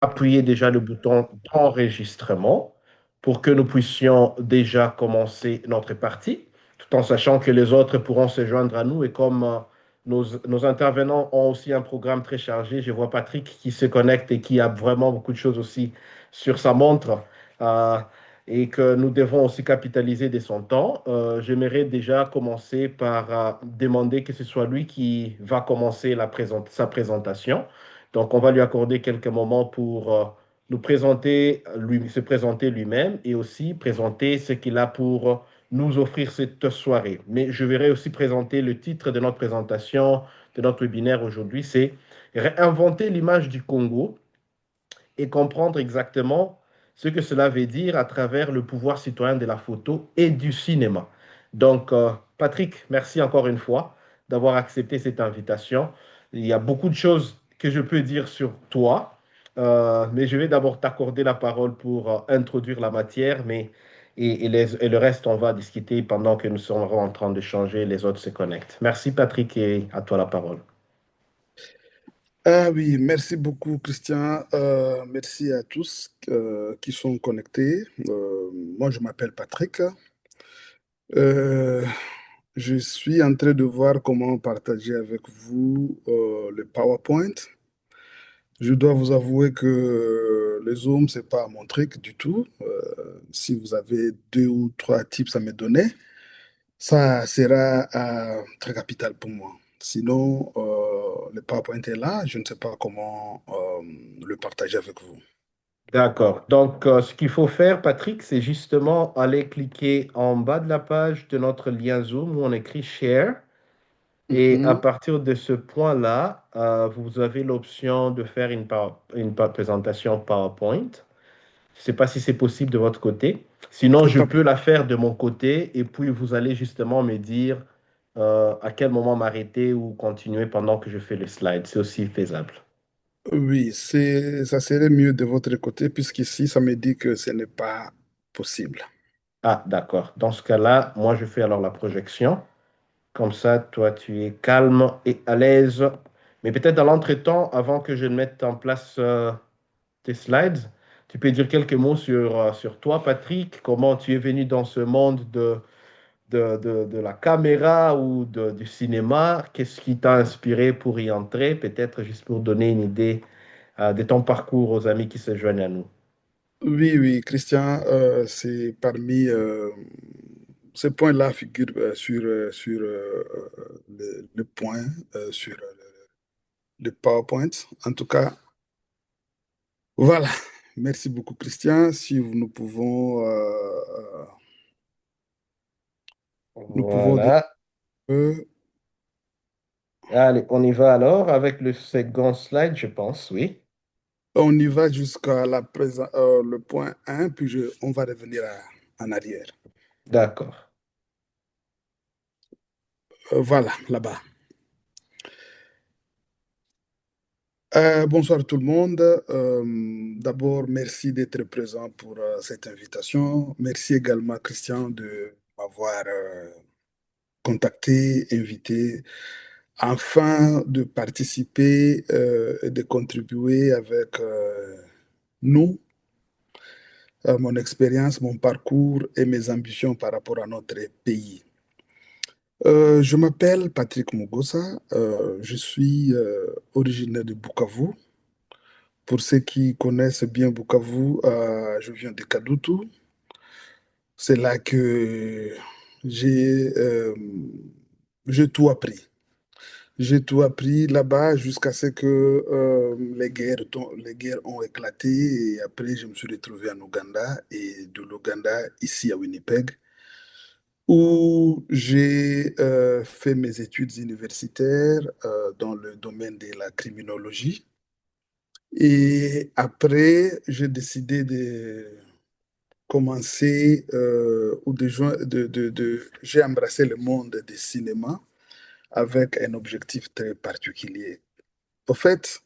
appuyer déjà le bouton d'enregistrement pour que nous puissions déjà commencer notre partie, tout en sachant que les autres pourront se joindre à nous. Et comme nos intervenants ont aussi un programme très chargé, je vois Patrick qui se connecte et qui a vraiment beaucoup de choses aussi sur sa montre. euh, et que nous devons aussi capitaliser de son temps. J'aimerais déjà commencer par demander que ce soit lui qui va commencer sa présentation. Donc, on va lui accorder quelques moments pour nous présenter, se présenter lui-même et aussi présenter ce qu'il a pour nous offrir cette soirée. Mais je verrai aussi présenter le titre de notre présentation, de notre webinaire aujourd'hui, c'est Réinventer l'image du Congo et comprendre exactement ce que cela veut dire à travers le pouvoir citoyen de la photo et du cinéma. Donc, Patrick, merci encore une fois d'avoir accepté cette invitation. Il y a beaucoup de choses que je peux dire sur toi, mais je vais d'abord t'accorder la parole pour introduire la matière, et le reste, on va discuter pendant que nous serons en train de changer, les autres se connectent. Merci Patrick et à toi la parole. Ah oui, merci beaucoup Christian. Merci à tous qui sont connectés. Moi, je m'appelle Patrick. Euh, je suis en train de voir comment partager avec vous le PowerPoint. Je dois vous avouer que les Zooms, c'est pas mon truc du tout. Si vous avez deux ou trois tips à me donner, ça sera très capital pour moi. Sinon, le PowerPoint est là. Je ne sais pas comment le partager avec vous. D'accord. Donc, ce qu'il faut faire, Patrick, c'est justement aller cliquer en bas de la page de notre lien Zoom où on écrit Share. Et à Mhm. partir de ce point-là, vous avez l'option de faire présentation PowerPoint. Je ne sais pas si c'est possible de votre côté. Sinon, C'est je pas- peux la faire de mon côté et puis vous allez justement me dire à quel moment m'arrêter ou continuer pendant que je fais le slide. C'est aussi faisable. Oui, ça serait mieux de votre côté puisqu'ici, ça me dit que ce n'est pas possible. Ah, d'accord. Dans ce cas-là, moi, je fais alors la projection. Comme ça, toi, tu es calme et à l'aise. Mais peut-être dans l'entretemps, avant que je ne mette en place tes slides, tu peux dire quelques mots sur toi, Patrick, comment tu es venu dans ce monde de la caméra ou du cinéma, qu'est-ce qui t'a inspiré pour y entrer, peut-être juste pour donner une idée de ton parcours aux amis qui se joignent à nous. Oui, oui, Christian, c'est parmi ces points-là figurent sur le point, sur le PowerPoint. En tout cas, voilà. Merci beaucoup, Christian. Si nous pouvons, nous pouvons donc, Voilà. Allez, on y va alors avec le second slide, je pense, oui. on y va jusqu'à le point un, puis on va revenir en arrière. D'accord. Voilà, là-bas. Bonsoir tout le monde. D'abord, merci d'être présent pour cette invitation. Merci également, Christian, de m'avoir contacté, invité, afin de participer et de contribuer avec nous, mon expérience, mon parcours et mes ambitions par rapport à notre pays. Je m'appelle Patrick Mugosa, je suis originaire de Bukavu. Pour ceux qui connaissent bien Bukavu, je viens de Kadutu. C'est là que j'ai j'ai tout appris. J'ai tout appris là-bas jusqu'à ce que les guerres ont éclaté. Et après, je me suis retrouvé en Ouganda et de l'Ouganda ici à Winnipeg, où j'ai fait mes études universitaires dans le domaine de la criminologie. Et après, j'ai décidé de commencer ou j'ai embrassé le monde du cinéma avec un objectif très particulier. Au fait,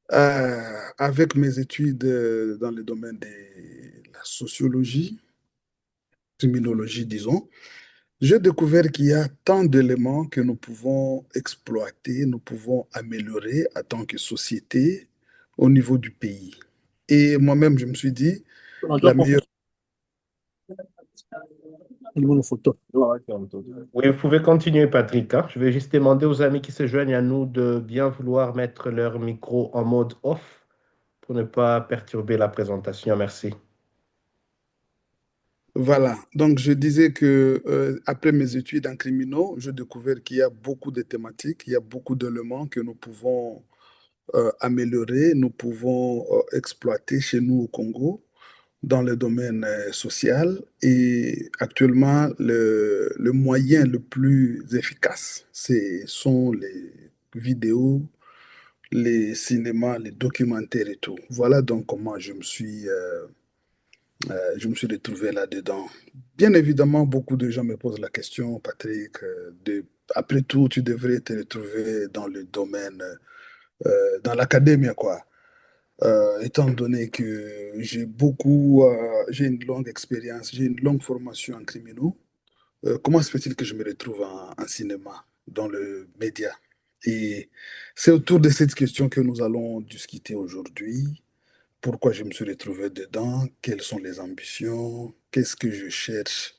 avec mes études dans le domaine de la sociologie, criminologie, disons, j'ai découvert qu'il y a tant d'éléments que nous pouvons exploiter, nous pouvons améliorer en tant que société au niveau du pays. Et moi-même, je me suis dit, la meilleure. Oui, vous pouvez continuer, Patrick, hein. Je vais juste demander aux amis qui se joignent à nous de bien vouloir mettre leur micro en mode off pour ne pas perturber la présentation. Merci. Voilà. Donc, je disais que après mes études en criminaux, j'ai découvert qu'il y a beaucoup de thématiques, il y a beaucoup d'éléments que nous pouvons améliorer, nous pouvons exploiter chez nous au Congo dans le domaine social. Et actuellement, le moyen le plus efficace, ce sont les vidéos, les cinémas, les documentaires et tout. Voilà donc comment je me suis retrouvé là-dedans. Bien évidemment, beaucoup de gens me posent la question, Patrick, après tout, tu devrais te retrouver dans le domaine, dans l'académie, quoi. Étant donné que j'ai une longue expérience, j'ai une longue formation en criminaux, comment se fait-il que je me retrouve en cinéma, dans le média? Et c'est autour de cette question que nous allons discuter aujourd'hui. Pourquoi je me suis retrouvé dedans? Quelles sont les ambitions? Qu'est-ce que je cherche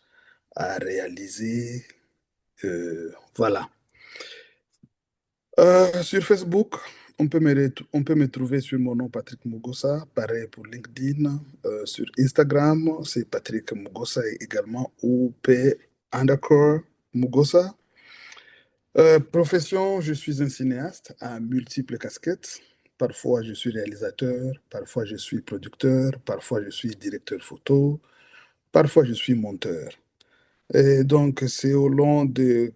à réaliser? Voilà. Sur Facebook, on peut me trouver sur mon nom Patrick Mugosa. Pareil pour LinkedIn. Sur Instagram, c'est Patrick Mugosa également ou P underscore Mugosa. Profession, je suis un cinéaste à multiples casquettes. Parfois, je suis réalisateur, parfois, je suis producteur, parfois, je suis directeur photo, parfois, je suis monteur. Et donc, c'est au long de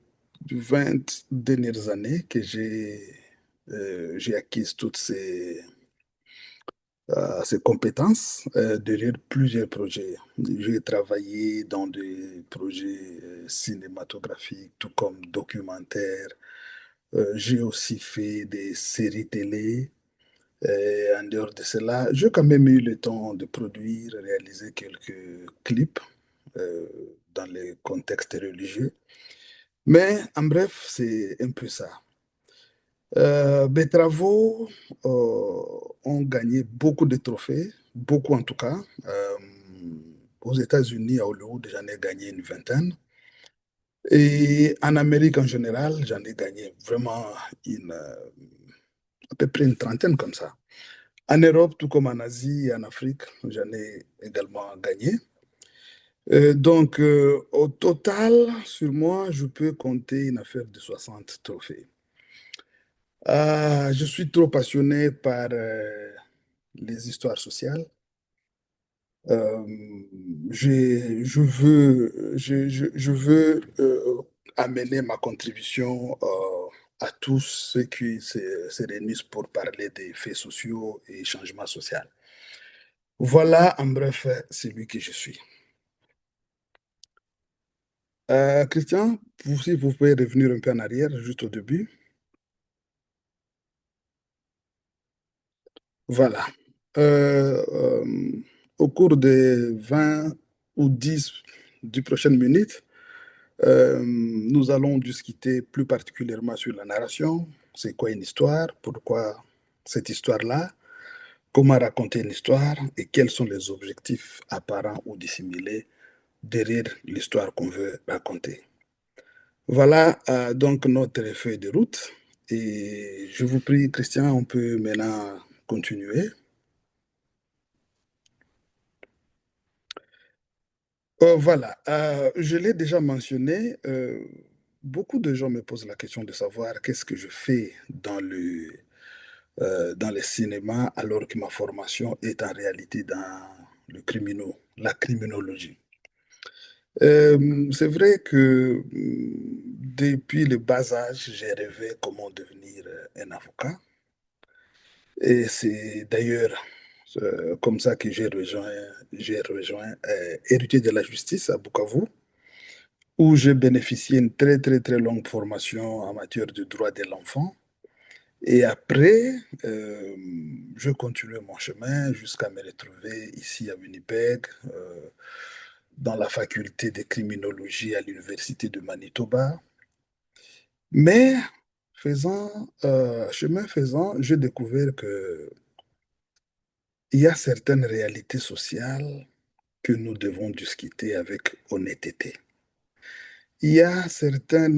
20 dernières années que j'ai acquis toutes ces compétences derrière plusieurs projets. J'ai travaillé dans des projets cinématographiques, tout comme documentaires. J'ai aussi fait des séries télé. En dehors de cela, j'ai quand même eu le temps de produire, réaliser quelques clips euh, dans les contextes religieux. Mais en bref, c'est un peu ça. Mes travaux ont gagné beaucoup de trophées, beaucoup en tout cas. Aux États-Unis, à Hollywood, j'en ai gagné une vingtaine. Et en Amérique en général, j'en ai gagné vraiment à peu près une trentaine comme ça. En Europe, tout comme en Asie et en Afrique, j'en ai également gagné. Au total, sur moi, je peux compter une affaire de 60 trophées. Je suis trop passionné par les histoires sociales. Euh, je veux amener ma contribution à tous ceux qui se réunissent pour parler des faits sociaux et changements sociaux. Voilà, en bref, celui que je suis. Christian, si vous pouvez revenir un peu en arrière, juste au début. Voilà. Euh, euh, Au cours des 20 ou 10 du prochaines minutes, nous allons discuter plus particulièrement sur la narration. C'est quoi une histoire? Pourquoi cette histoire-là? Comment raconter l'histoire? Et quels sont les objectifs apparents ou dissimulés derrière l'histoire qu'on veut raconter? Voilà donc notre feuille de route. Et je vous prie, Christian, on peut maintenant continuer. Voilà, je l'ai déjà mentionné, beaucoup de gens me posent la question de savoir qu'est-ce que je fais dans le cinéma alors que ma formation est en réalité dans la criminologie. C'est vrai que depuis le bas âge, j'ai rêvé comment devenir un avocat. Et c'est d'ailleurs comme ça que j'ai rejoint Héritier de la justice à Bukavu, où j'ai bénéficié d'une très, très, très longue formation en matière de droit de l'enfant. Et après, je continue mon chemin jusqu'à me retrouver ici à Winnipeg, dans la faculté de criminologie à l'Université de Manitoba. Mais chemin faisant, j'ai découvert que il y a certaines réalités sociales que nous devons discuter avec honnêteté. Il y a certains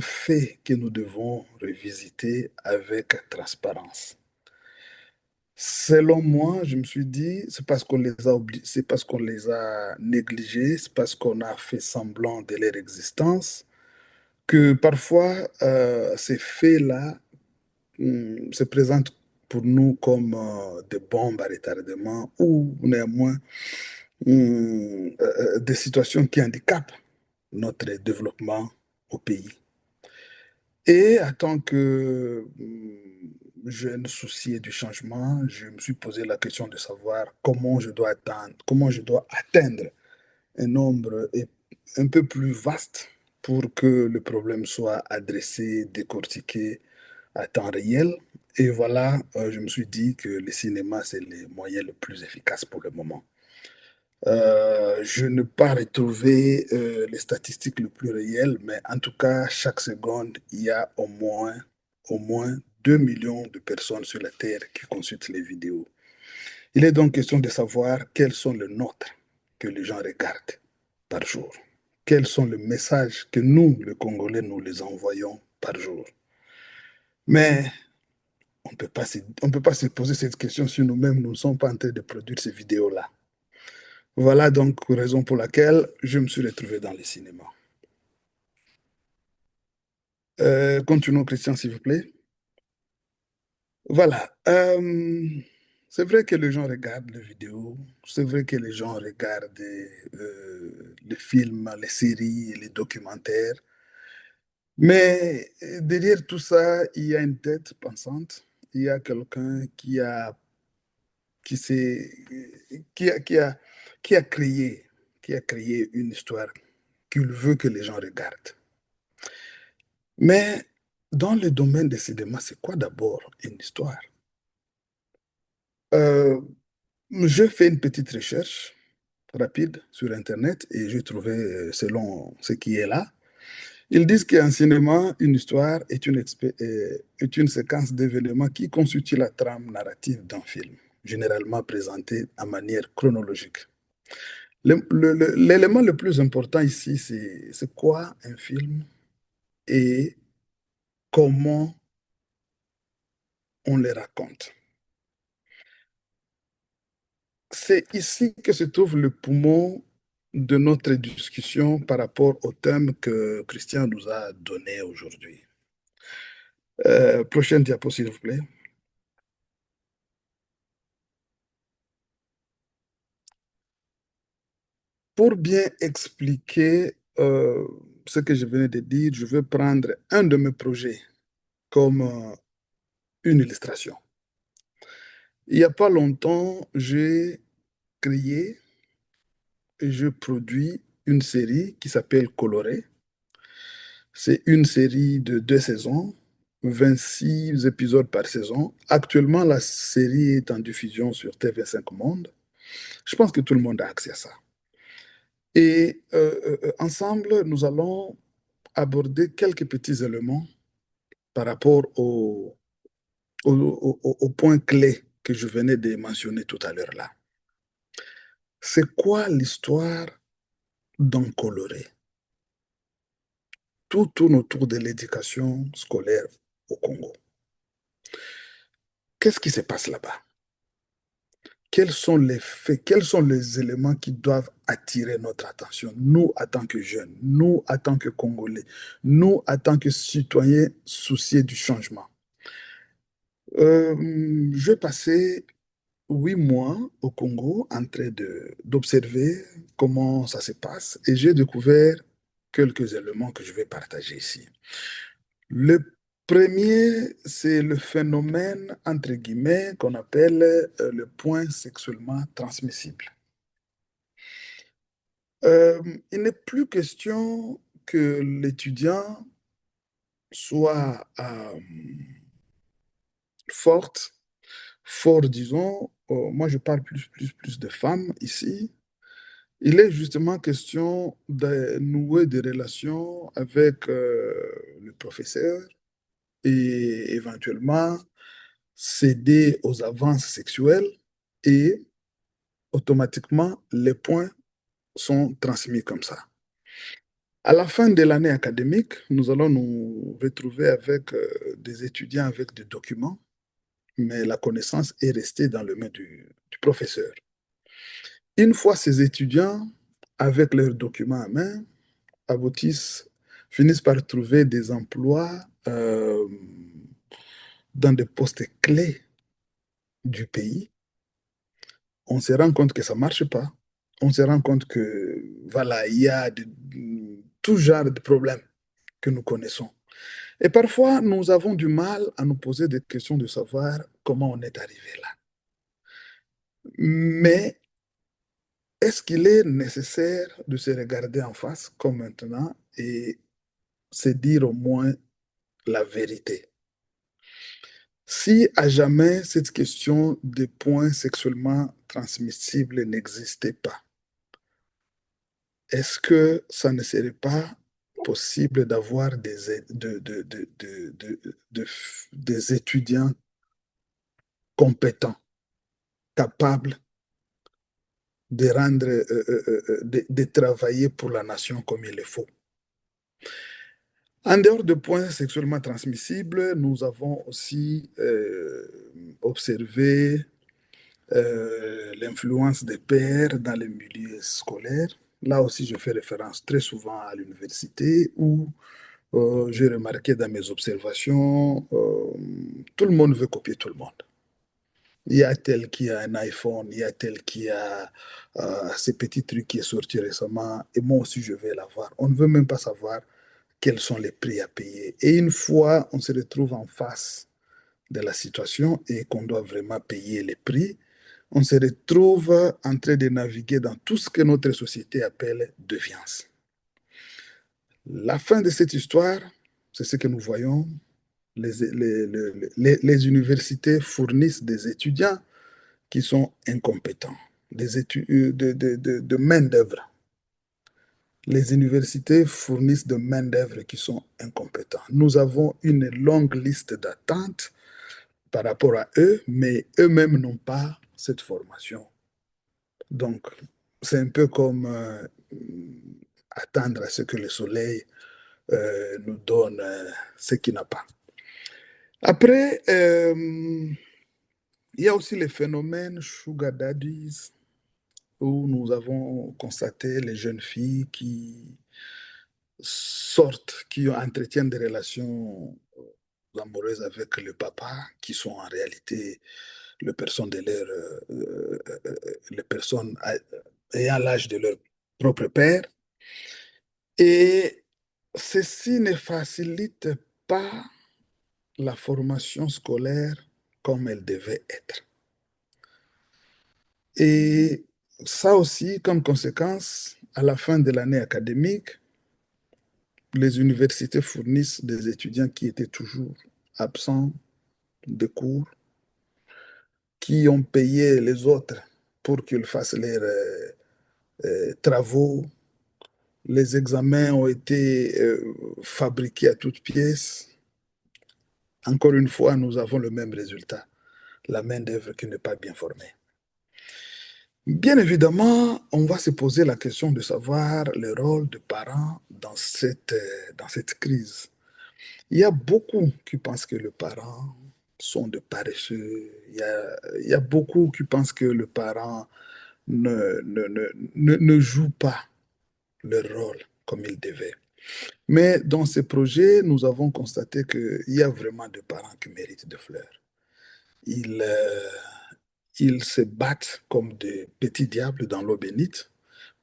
faits que nous devons revisiter avec transparence. Selon moi, je me suis dit, c'est parce qu'on les a oubliés, c'est parce qu'on les a négligés, c'est parce qu'on a fait semblant de leur existence, que parfois ces faits-là se présentent pour nous comme des bombes à retardement ou néanmoins des situations qui handicapent notre développement au pays. Et en tant que jeune soucié du changement, je me suis posé la question de savoir comment je dois atteindre un nombre un peu plus vaste pour que le problème soit adressé, décortiqué à temps réel. Et voilà, je me suis dit que le cinéma, c'est le moyen le plus efficace pour le moment. Je n'ai pas retrouvé les statistiques les plus réelles, mais en tout cas, chaque seconde, il y a au moins 2 millions de personnes sur la Terre qui consultent les vidéos. Il est donc question de savoir quels sont les nôtres que les gens regardent par jour. Quels sont les messages que nous, les Congolais, nous les envoyons par jour. Mais on ne peut pas se poser cette question si nous-mêmes, nous ne sommes pas en train de produire ces vidéos-là. Voilà donc raison pour laquelle je me suis retrouvé dans le cinéma. Continuons, Christian, s'il vous plaît. Voilà. C'est vrai que les gens regardent les vidéos, c'est vrai que les gens regardent les films, les séries, les documentaires, mais derrière tout ça, il y a une tête pensante, il y a quelqu'un qui, s'est- qui a, qui a, qui a créé une histoire qu'il veut que les gens regardent. Mais dans le domaine des cinémas, c'est quoi d'abord une histoire? Euh, j'ai fait une petite recherche rapide sur Internet et j'ai trouvé, selon ce qui est là, ils disent qu'en cinéma, une histoire est une séquence d'événements qui constitue la trame narrative d'un film, généralement présentée en manière chronologique. L'élément le plus important ici, c'est quoi un film et comment on le raconte. C'est ici que se trouve le poumon de notre discussion par rapport au thème que Christian nous a donné aujourd'hui. Prochaine diapo, s'il vous plaît. Pour bien expliquer ce que je venais de dire, je vais prendre un de mes projets comme une illustration. Il n'y a pas longtemps, j'ai créé et je produis une série qui s'appelle Coloré. C'est une série de 2 saisons, 26 épisodes par saison. Actuellement, la série est en diffusion sur TV5 Monde. Je pense que tout le monde a accès à ça. Et ensemble, nous allons aborder quelques petits éléments par rapport au point clé que je venais de mentionner tout à l'heure là. C'est quoi l'histoire d'un coloré? Tout tourne autour de l'éducation scolaire au Congo. Qu'est-ce qui se passe là-bas? Quels sont les faits, quels sont les éléments qui doivent attirer notre attention, nous en tant que jeunes, nous en tant que Congolais, nous en tant que citoyens souciés du changement. J'ai passé 8 mois au Congo en train d'observer comment ça se passe et j'ai découvert quelques éléments que je vais partager ici. Le premier, c'est le phénomène, entre guillemets, qu'on appelle le point sexuellement transmissible. Il n'est plus question que l'étudiant soit forte, fort, disons. Moi, je parle plus de femmes ici. Il est justement question de nouer des relations avec le professeur et éventuellement céder aux avances sexuelles et automatiquement, les points sont transmis comme ça. À la fin de l'année académique, nous allons nous retrouver avec des étudiants avec des documents, mais la connaissance est restée dans le main du professeur. Une fois ces étudiants, avec leurs documents en main, aboutissent, finissent par trouver des emplois dans des postes clés du pays, on se rend compte que ça ne marche pas. On se rend compte que, voilà, il y a tout genre de problèmes que nous connaissons. Et parfois, nous avons du mal à nous poser des questions de savoir comment on est arrivé là. Mais est-ce qu'il est nécessaire de se regarder en face comme maintenant et se dire au moins la vérité? Si à jamais cette question des points sexuellement transmissibles n'existait pas, est-ce que ça ne serait pas possible d'avoir des étudiants compétents, capables de rendre, de travailler pour la nation comme il le faut? En dehors de points sexuellement transmissibles, nous avons aussi observé l'influence des pairs dans les milieux scolaires. Là aussi, je fais référence très souvent à l'université où j'ai remarqué dans mes observations, tout le monde veut copier tout le monde. Il y a tel qui a un iPhone, il y a tel qui a ce petit truc qui est sorti récemment, et moi aussi je vais l'avoir. On ne veut même pas savoir quels sont les prix à payer. Et une fois on se retrouve en face de la situation et qu'on doit vraiment payer les prix, on se retrouve en train de naviguer dans tout ce que notre société appelle déviance. La fin de cette histoire, c'est ce que nous voyons. Les universités fournissent des étudiants qui sont incompétents, des études de main-d'œuvre. Les universités fournissent de main-d'œuvre qui sont incompétents. Nous avons une longue liste d'attente par rapport à eux, mais eux-mêmes n'ont pas cette formation. Donc, c'est un peu comme attendre à ce que le soleil nous donne ce qu'il n'a pas. Après, il y a aussi les phénomènes sugar daddies, où nous avons constaté les jeunes filles qui sortent, qui entretiennent des relations amoureuses avec le papa, qui sont en réalité les personnes, les personnes ayant l'âge de leur propre père. Et ceci ne facilite pas la formation scolaire comme elle devait être. Et ça aussi, comme conséquence, à la fin de l'année académique, les universités fournissent des étudiants qui étaient toujours absents de cours, qui ont payé les autres pour qu'ils fassent leurs travaux. Les examens ont été fabriqués à toutes pièces. Encore une fois, nous avons le même résultat, la main-d'œuvre qui n'est pas bien formée. Bien évidemment, on va se poser la question de savoir le rôle des parents dans cette crise. Il y a beaucoup qui pensent que les parents sont de paresseux. Il y a beaucoup qui pensent que les parents ne jouent pas leur rôle comme ils devaient. Mais dans ces projets, nous avons constaté qu'il y a vraiment des parents qui méritent des fleurs. Ils, euh, ils se battent comme des petits diables dans l'eau bénite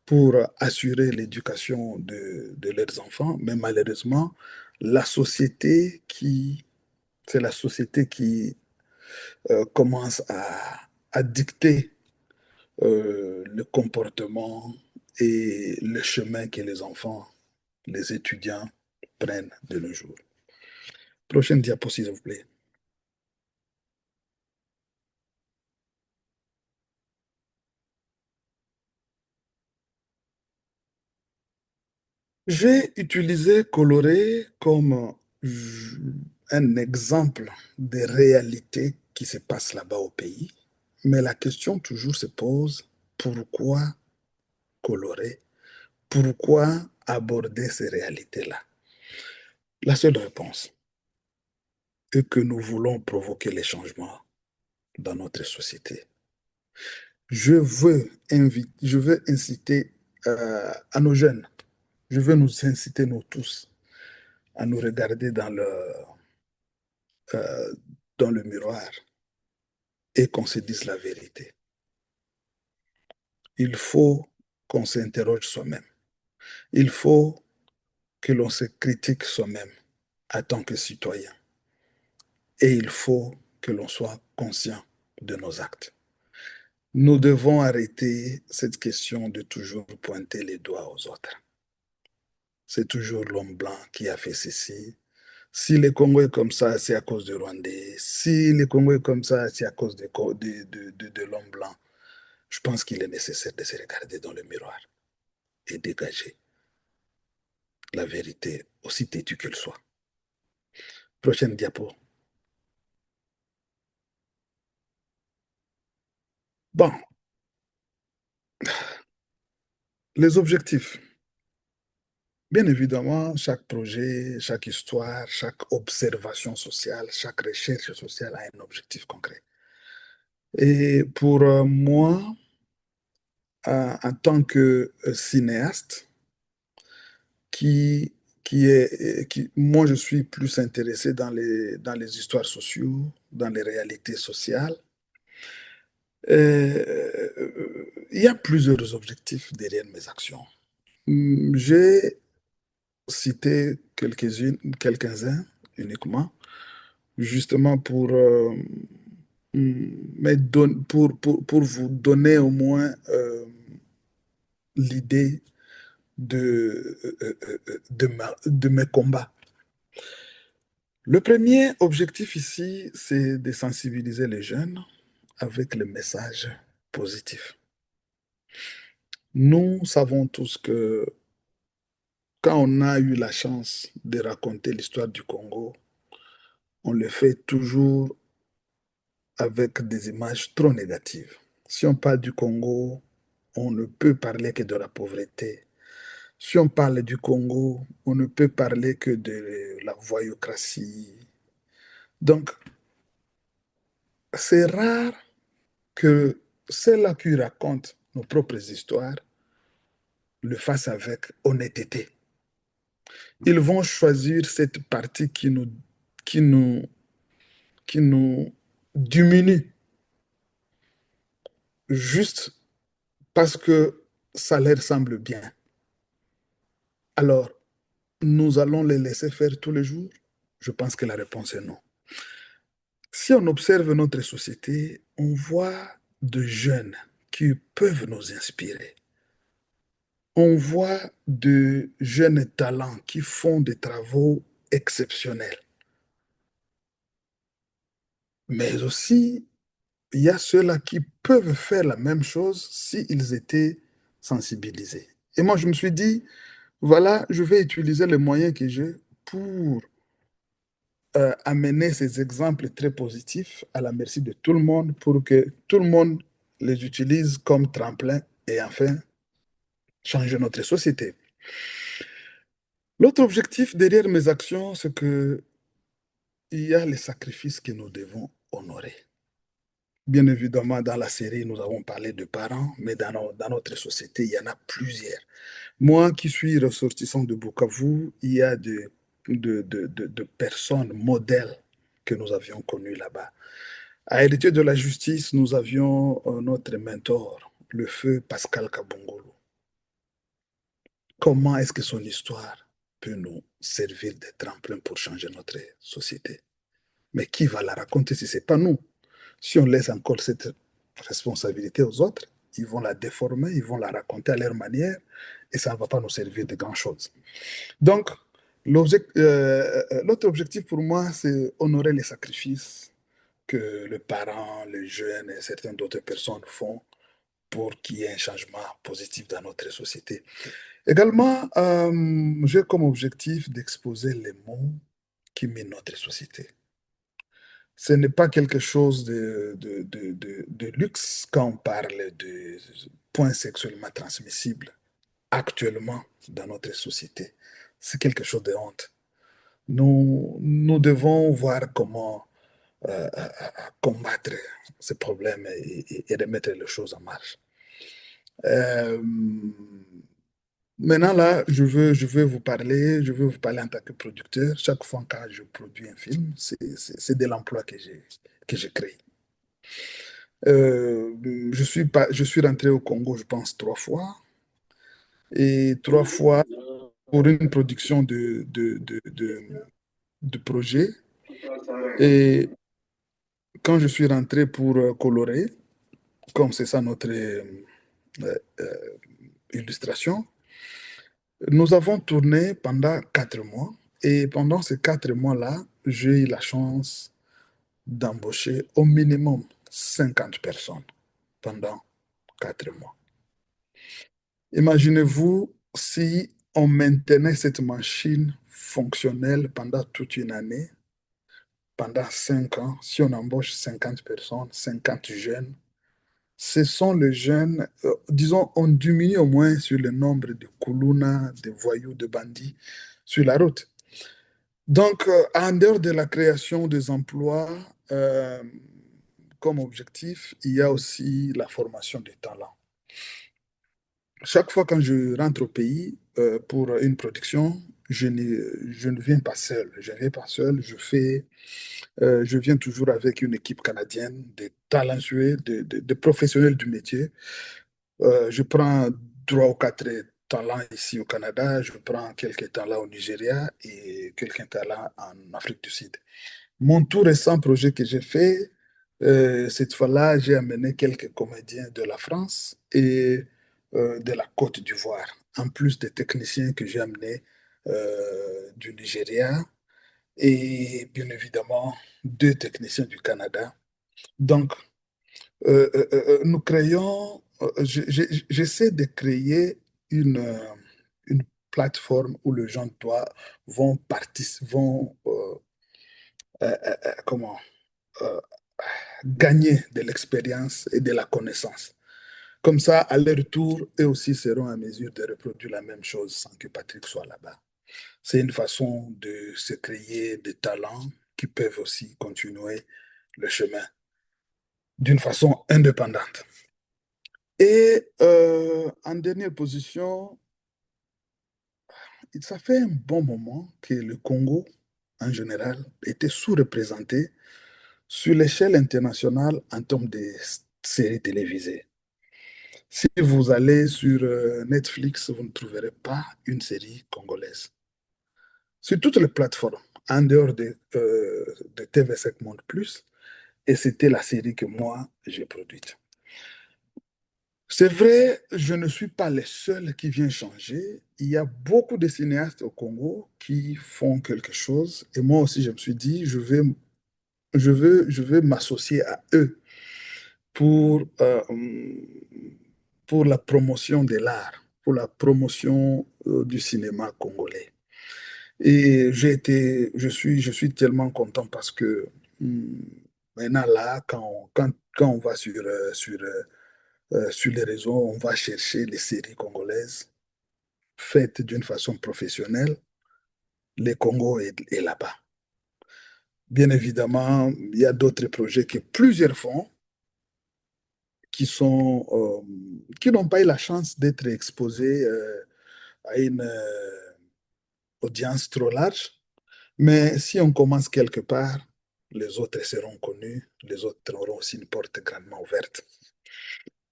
pour assurer l'éducation de leurs enfants, mais malheureusement, la société qui, c'est la société qui commence à dicter le comportement et le chemin que les enfants, les étudiants prennent de nos jours. Prochaine diapo, s'il vous plaît. J'ai utilisé coloré comme un exemple de réalité qui se passe là-bas au pays, mais la question toujours se pose, pourquoi colorer? Pourquoi aborder ces réalités-là? La seule réponse est que nous voulons provoquer les changements dans notre société. Je veux inciter à nos jeunes, je veux nous inciter, nous tous, à nous regarder euh, dans le miroir et qu'on se dise la vérité. Il faut qu'on s'interroge soi-même. Il faut que l'on se critique soi-même en tant que citoyen. Et il faut que l'on soit conscient de nos actes. Nous devons arrêter cette question de toujours pointer les doigts aux autres. C'est toujours l'homme blanc qui a fait ceci. Si le Congo est comme ça, c'est à cause du Rwandais. Si le Congo est comme ça, c'est à cause de l'homme blanc. Je pense qu'il est nécessaire de se regarder dans le miroir et dégager la vérité, aussi têtue qu'elle soit. Prochaine diapo. Bon, les objectifs. Bien évidemment, chaque projet, chaque histoire, chaque observation sociale, chaque recherche sociale a un objectif concret. Et pour moi, en tant que cinéaste, qui, moi, je suis plus intéressé dans les histoires sociales, dans les réalités sociales. Il y a plusieurs objectifs derrière mes actions. J'ai cité quelques-uns uniquement, justement pour vous donner au moins l'idée de mes combats. Le premier objectif ici, c'est de sensibiliser les jeunes avec le message positif. Nous savons tous que quand on a eu la chance de raconter l'histoire du Congo, on le fait toujours avec des images trop négatives. Si on parle du Congo, on ne peut parler que de la pauvreté. Si on parle du Congo, on ne peut parler que de la voyoucratie. Donc, c'est rare que ceux-là qui racontent nos propres histoires le fassent avec honnêteté. Ils vont choisir cette partie qui nous, qui nous diminue juste parce que ça leur semble bien. Alors, nous allons les laisser faire tous les jours? Je pense que la réponse est non. Si on observe notre société, on voit de jeunes qui peuvent nous inspirer. On voit de jeunes talents qui font des travaux exceptionnels. Mais aussi, il y a ceux-là qui peuvent faire la même chose s'ils étaient sensibilisés. Et moi, je me suis dit, voilà, je vais utiliser les moyens que j'ai pour amener ces exemples très positifs à la merci de tout le monde pour que tout le monde les utilise comme tremplin et enfin changer notre société. L'autre objectif derrière mes actions, c'est que il y a les sacrifices que nous devons honorer. Bien évidemment, dans la série, nous avons parlé de parents, mais dans notre société, il y en a plusieurs. Moi qui suis ressortissant de Bukavu, il y a de personnes modèles que nous avions connues là-bas. À Héritier de la Justice, nous avions notre mentor, le feu Pascal Kabongolo. Comment est-ce que son histoire peut nous servir de tremplin pour changer notre société? Mais qui va la raconter si ce n'est pas nous? Si on laisse encore cette responsabilité aux autres, ils vont la déformer, ils vont la raconter à leur manière et ça ne va pas nous servir de grand-chose. Donc, l'autre objectif pour moi, c'est honorer les sacrifices que les parents, les jeunes et certaines d'autres personnes font pour qu'il y ait un changement positif dans notre société. Également, j'ai comme objectif d'exposer les mots qui minent notre société. Ce n'est pas quelque chose de luxe quand on parle de points sexuellement transmissibles actuellement dans notre société. C'est quelque chose de honte. Nous devons voir comment combattre ces problèmes et remettre les choses en marche. Euh, Maintenant, là, je veux vous parler en tant que producteur. Chaque fois que je produis un film, c'est de l'emploi que j'ai créé. Je suis rentré au Congo, je pense, 3 fois. Et 3 fois pour une production de projet. Et quand je suis rentré pour colorer, comme c'est ça notre illustration, nous avons tourné pendant 4 mois. Et pendant ces 4 mois-là, j'ai eu la chance d'embaucher au minimum 50 personnes pendant 4 mois. Imaginez-vous si on maintenait cette machine fonctionnelle pendant toute une année, pendant 5 ans, si on embauche 50 personnes, 50 jeunes, ce sont les jeunes, disons, on diminue au moins sur le nombre de koulouna, de voyous, de bandits sur la route. Donc, en dehors de la création des emplois, comme objectif, il y a aussi la formation des talents. Chaque fois quand je rentre au pays pour une production, je ne viens pas seul. Je ne viens pas seul. Je viens toujours avec une équipe canadienne, des talentueux, des professionnels du métier. Je prends 3 ou 4 talents ici au Canada, je prends quelques talents au Nigeria et quelques talents en Afrique du Sud. Mon tout récent projet que j'ai fait, cette fois-là, j'ai amené quelques comédiens de la France et de la Côte d'Ivoire, en plus des techniciens que j'ai amenés du Nigeria et bien évidemment 2 techniciens du Canada. Donc, nous créons, j'essaie de créer une plateforme où les gens vont participer, comment, euh, gagner de l'expérience et de la connaissance. Comme ça, à leur tour, eux aussi seront en mesure de reproduire la même chose sans que Patrick soit là-bas. C'est une façon de se créer des talents qui peuvent aussi continuer le chemin d'une façon indépendante. Et en dernière position, ça fait un bon moment que le Congo, en général, était sous-représenté sur l'échelle internationale en termes de séries télévisées. Si vous allez sur Netflix, vous ne trouverez pas une série congolaise. Sur toutes les plateformes, en dehors de TV5 Monde Plus, et c'était la série que moi, j'ai produite. C'est vrai, je ne suis pas le seul qui vient changer. Il y a beaucoup de cinéastes au Congo qui font quelque chose. Et moi aussi, je me suis dit, je veux m'associer à eux pour, pour la promotion de l'art, pour la promotion du cinéma congolais. Et je suis tellement content parce que maintenant là, quand on va sur les réseaux, on va chercher les séries congolaises faites d'une façon professionnelle. Le Congo est là-bas. Bien évidemment, il y a d'autres projets que plusieurs font qui n'ont pas eu la chance d'être exposés à une audience trop large. Mais si on commence quelque part, les autres seront connus, les autres auront aussi une porte grandement ouverte.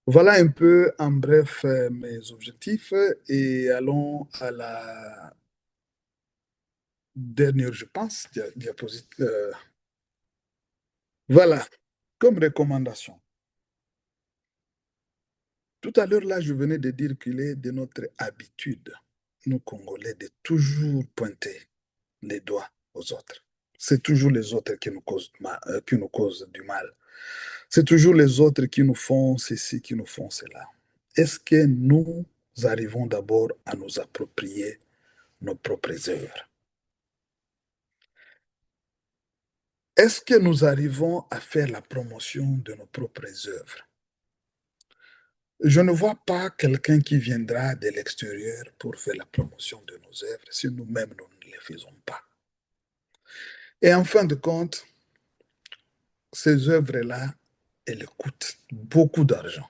Voilà un peu en bref mes objectifs et allons à la dernière, je pense, diapositive. Voilà, comme recommandation. Tout à l'heure, là, je venais de dire qu'il est de notre habitude, nous Congolais, de toujours pointer les doigts aux autres. C'est toujours les autres qui nous causent du mal. C'est toujours les autres qui nous font ceci, qui nous font cela. Est-ce que nous arrivons d'abord à nous approprier nos propres œuvres? est-ce que nous arrivons à faire la promotion de nos propres œuvres? Je ne vois pas quelqu'un qui viendra de l'extérieur pour faire la promotion de nos œuvres si nous-mêmes nous ne les faisons pas. Et en fin de compte, ces œuvres-là, elles coûtent beaucoup d'argent.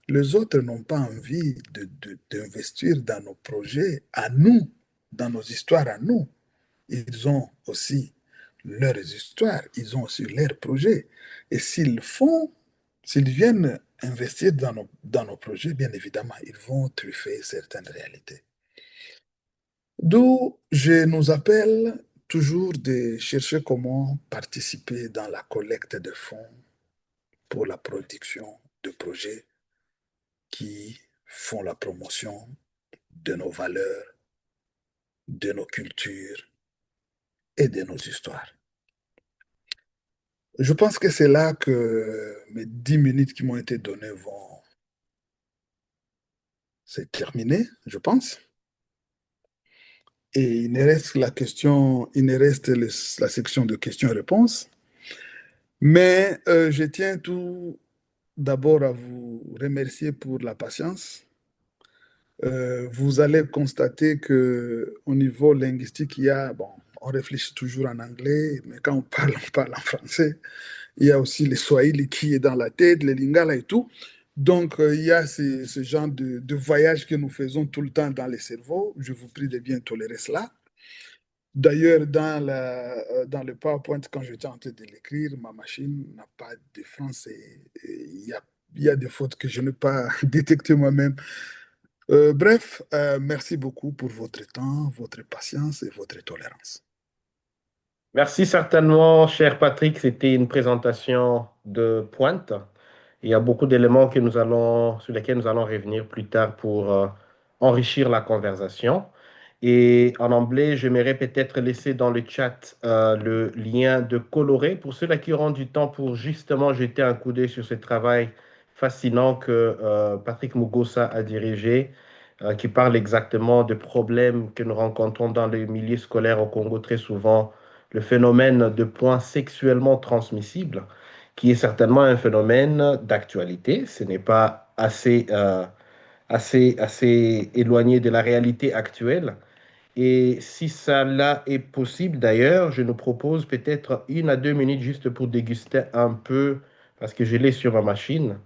Les autres n'ont pas envie d'investir dans nos projets à nous, dans nos histoires à nous. Ils ont aussi leurs histoires, ils ont aussi leurs projets. Et s'ils viennent investir dans nos projets, bien évidemment, ils vont truffer certaines réalités. D'où je nous appelle toujours de chercher comment participer dans la collecte de fonds pour la production de projets qui font la promotion de nos valeurs, de nos cultures et de nos histoires. Je pense que c'est là que mes 10 minutes qui m'ont été données vont se terminer, je pense. Et il ne reste la section de questions-réponses. Mais je tiens tout d'abord à vous remercier pour la patience. Vous allez constater qu'au niveau linguistique, on réfléchit toujours en anglais, mais quand on parle en français. Il y a aussi le swahili qui est dans la tête, le lingala et tout. Donc, il y a ce genre de voyage que nous faisons tout le temps dans les cerveaux. Je vous prie de bien tolérer cela. D'ailleurs, dans le PowerPoint, quand j'étais en train de l'écrire, ma machine n'a pas de français. Il y a des fautes que je n'ai pas détectées moi-même. Bref, merci beaucoup pour votre temps, votre patience et votre tolérance. Merci certainement, cher Patrick. C'était une présentation de pointe. Il y a beaucoup d'éléments sur lesquels nous allons revenir plus tard pour enrichir la conversation. Et en anglais, j'aimerais peut-être laisser dans le chat le lien de Coloré pour ceux-là qui auront du temps pour justement jeter un coup d'œil sur ce travail fascinant que Patrick Mugosa a dirigé, qui parle exactement de problèmes que nous rencontrons dans les milieux scolaires au Congo très souvent, le phénomène de points sexuellement transmissibles, qui est certainement un phénomène d'actualité. Ce n'est pas assez éloigné de la réalité actuelle. Et si cela est possible d'ailleurs, je nous propose peut-être 1 à 2 minutes juste pour déguster un peu, parce que je l'ai sur ma machine,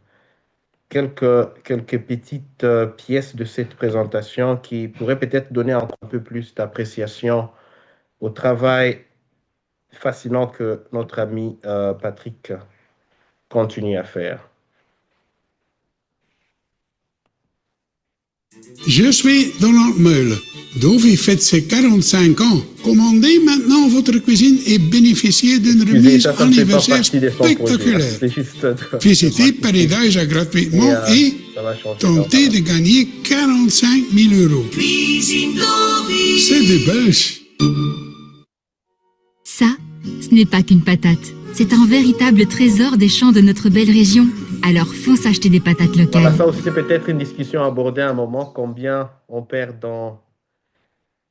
quelques petites pièces de cette présentation qui pourraient peut-être donner encore un peu plus d'appréciation au travail fascinant que notre ami Patrick continue à faire. Je suis Donald Meule. Dovi fête ses 45 ans. Commandez maintenant votre cuisine et bénéficiez d'une remise anniversaire spectaculaire. Visitez Paradise gratuitement et tentez de gagner 45 000 euros. C'est des bêches. Ça, ce n'est pas qu'une patate. C'est un véritable trésor des champs de notre belle région. Alors fonce acheter des patates locales. Voilà, ça aussi c'est peut-être une discussion à aborder à un moment, combien on perd dans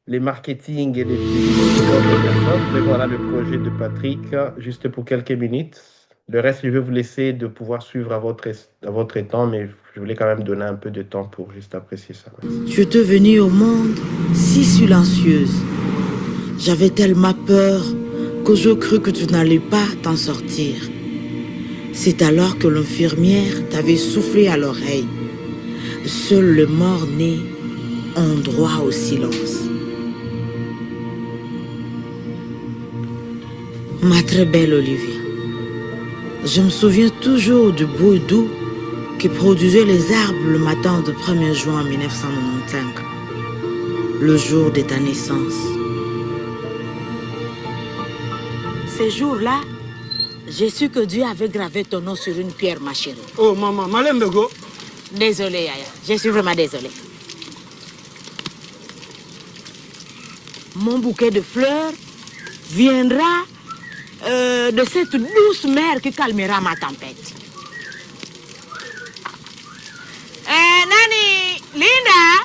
les marketing et les publicités d'autres personnes. Mais voilà le projet de Patrick, juste pour quelques minutes. Le reste, je vais vous laisser de pouvoir suivre à votre temps, mais je voulais quand même donner un peu de temps pour juste apprécier ça. Tu es venue au monde si silencieuse. J'avais tellement peur que je crus que tu n'allais pas t'en sortir. C'est alors que l'infirmière t'avait soufflé à l'oreille. Seul le mort-né ont droit au silence. Ma très belle Olivia, je me souviens toujours du bruit doux que produisaient les arbres le matin du 1er juin 1995, le jour de ta naissance. Ces jours-là, j'ai su que Dieu avait gravé ton nom sur une pierre, ma chérie. Oh, maman, Malembego. Désolée, Yaya. Je suis vraiment désolée. Mon bouquet de fleurs viendra de cette douce mer qui calmera ma tempête. Nani, Linda,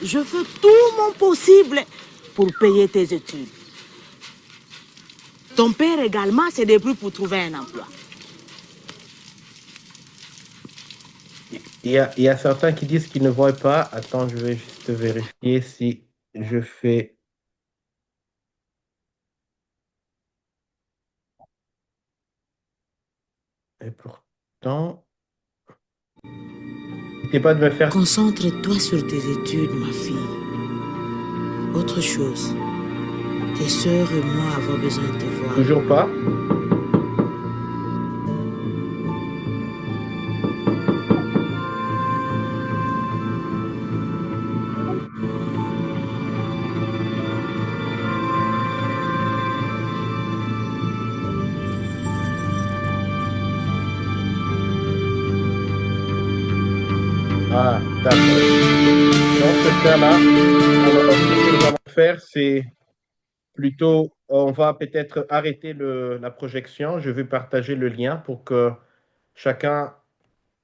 je fais tout mon possible pour payer tes études. Ton père également s'est débrouillé pour trouver un emploi. Il y a certains qui disent qu'ils ne voient pas. Attends, je vais juste vérifier si je fais. Et pourtant, n'hésitez pas de me faire. Concentre-toi sur tes études, ma fille. Autre chose, tes sœurs et moi avons besoin de te voir. Toujours pas. Ah, d'accord. Dans ce cas-là, alors, ce que nous allons faire, c'est plutôt, on va peut-être arrêter la projection. Je vais partager le lien pour que chacun,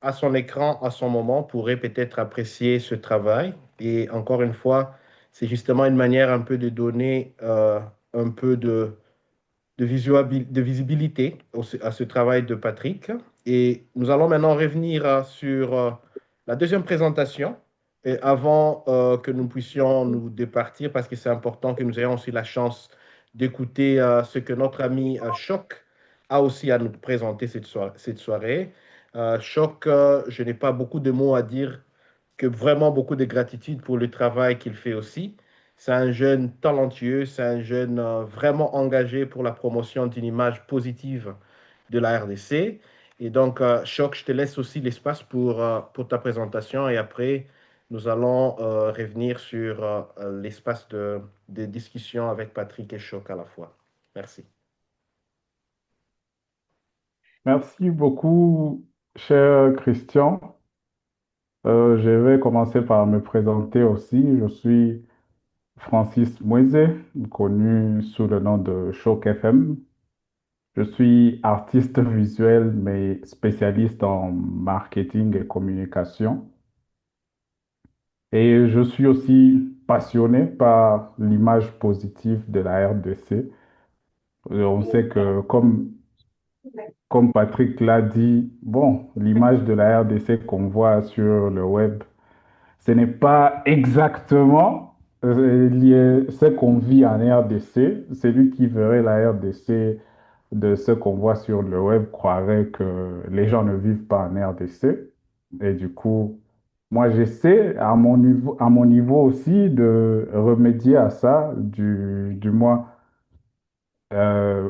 à son écran, à son moment, pourrait peut-être apprécier ce travail. Et encore une fois, c'est justement une manière un peu de donner un peu de visibilité à ce travail de Patrick. Et nous allons maintenant revenir sur la deuxième présentation. Et avant que nous puissions nous départir, parce que c'est important que nous ayons aussi la chance d'écouter ce que notre ami Choc a aussi à nous présenter cette soirée. Choc, je n'ai pas beaucoup de mots à dire, que vraiment beaucoup de gratitude pour le travail qu'il fait aussi. C'est un jeune talentueux, c'est un jeune vraiment engagé pour la promotion d'une image positive de la RDC. Et donc, Choc, je te laisse aussi l'espace pour ta présentation et après, nous allons revenir sur l'espace de discussion avec Patrick et Choc à la fois. Merci. Merci beaucoup, cher Christian. Je vais commencer par me présenter aussi. Je suis Francis Moise, connu sous le nom de Choc FM. Je suis artiste visuel, mais spécialiste en marketing et communication. Et je suis aussi passionné par l'image positive de la RDC. On sait que, comme Patrick l'a dit, bon, l'image de la RDC qu'on voit sur le web, ce n'est pas exactement ce qu'on vit en RDC. Celui qui verrait la RDC de ce qu'on voit sur le web croirait que les gens ne vivent pas en RDC. Et du coup, moi, j'essaie à mon niveau aussi de remédier à ça, du moins euh,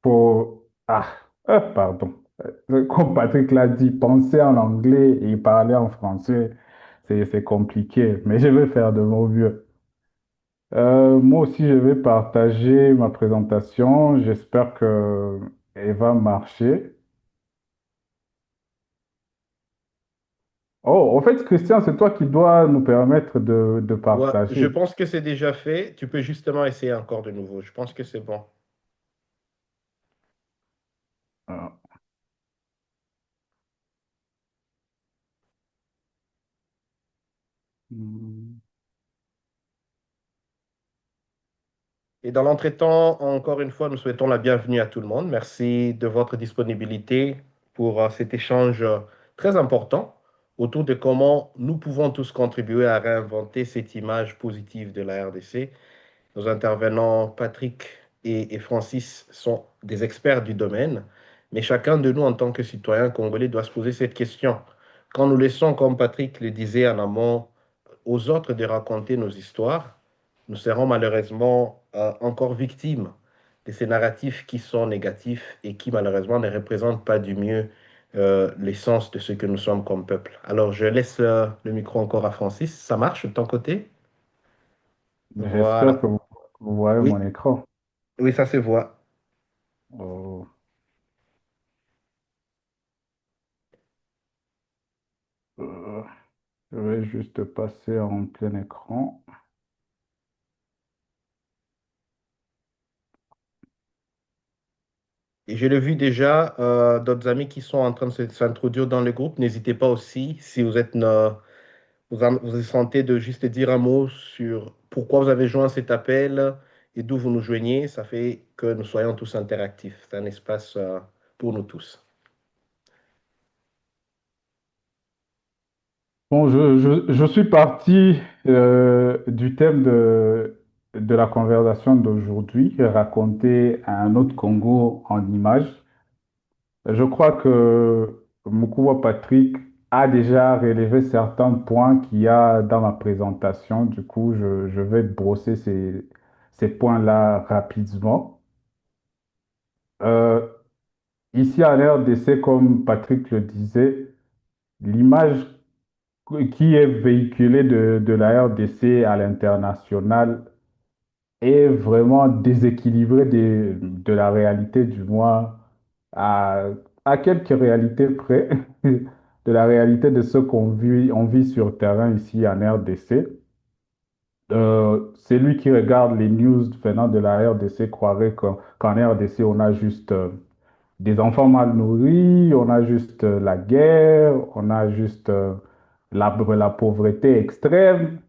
pour... Ah, pardon. Comme Patrick l'a dit, penser en anglais et parler en français, c'est compliqué, mais je vais faire de mon mieux. Moi aussi, je vais partager ma présentation. J'espère que elle va marcher. Oh, en fait, Christian, c'est toi qui dois nous permettre de Ouais, je partager. pense que c'est déjà fait. Tu peux justement essayer encore de nouveau. Je pense que c'est bon. Ah, hmm. Et dans l'entretemps, encore une fois, nous souhaitons la bienvenue à tout le monde. Merci de votre disponibilité pour cet échange très important autour de comment nous pouvons tous contribuer à réinventer cette image positive de la RDC. Nos intervenants, Patrick et Francis, sont des experts du domaine, mais chacun de nous, en tant que citoyen congolais, doit se poser cette question. Quand nous laissons, comme Patrick le disait en amont, aux autres de raconter nos histoires, nous serons malheureusement encore victimes de ces narratifs qui sont négatifs et qui malheureusement ne représentent pas du mieux l'essence de ce que nous sommes comme peuple. Alors je laisse le micro encore à Francis. Ça marche de ton côté? J'espère que Voilà. vous voyez Oui, mon écran. oui, ça se voit. Oh, euh, je vais juste passer en plein écran. Et je l'ai vu déjà, d'autres amis qui sont en train de s'introduire dans le groupe. N'hésitez pas aussi, si vous êtes, vous vous sentez de juste dire un mot sur pourquoi vous avez joint cet appel et d'où vous nous joignez, ça fait que nous soyons tous interactifs. C'est un espace pour nous tous. Bon, je suis parti du thème de la conversation d'aujourd'hui, raconter un autre Congo en images. Je crois que Mukuwa Patrick a déjà relevé certains points qu'il y a dans ma présentation. Du coup, je vais brosser ces points-là rapidement. Euh, Ici à l'RDC, comme Patrick le disait, l'image qui est véhiculée de la RDC à l'international est vraiment déséquilibrée de la réalité, du moins à, à quelques réalités près, de la réalité de ce on vit sur le terrain ici en RDC. Celui qui regarde les news venant de la RDC croirait qu'en RDC, on a juste des enfants mal nourris, on a juste la guerre, on a juste la pauvreté extrême.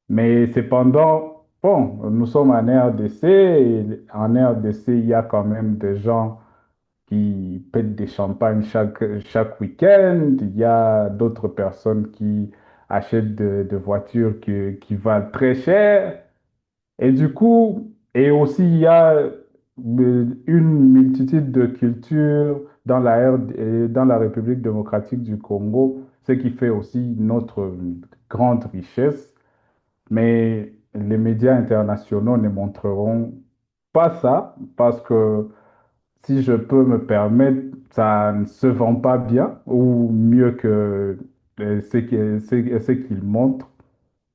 Mais cependant, bon, nous sommes en RDC et en RDC, il y a quand même des gens qui pètent des champagnes chaque week-end. Il y a d'autres personnes qui achètent de voitures qui valent très cher. Et du coup, et aussi, il y a une multitude de cultures dans la République démocratique du Congo, ce qui fait aussi notre grande richesse. Mais les médias internationaux ne montreront pas ça parce que, si je peux me permettre, ça ne se vend pas bien ou mieux que ce qu'ils montrent.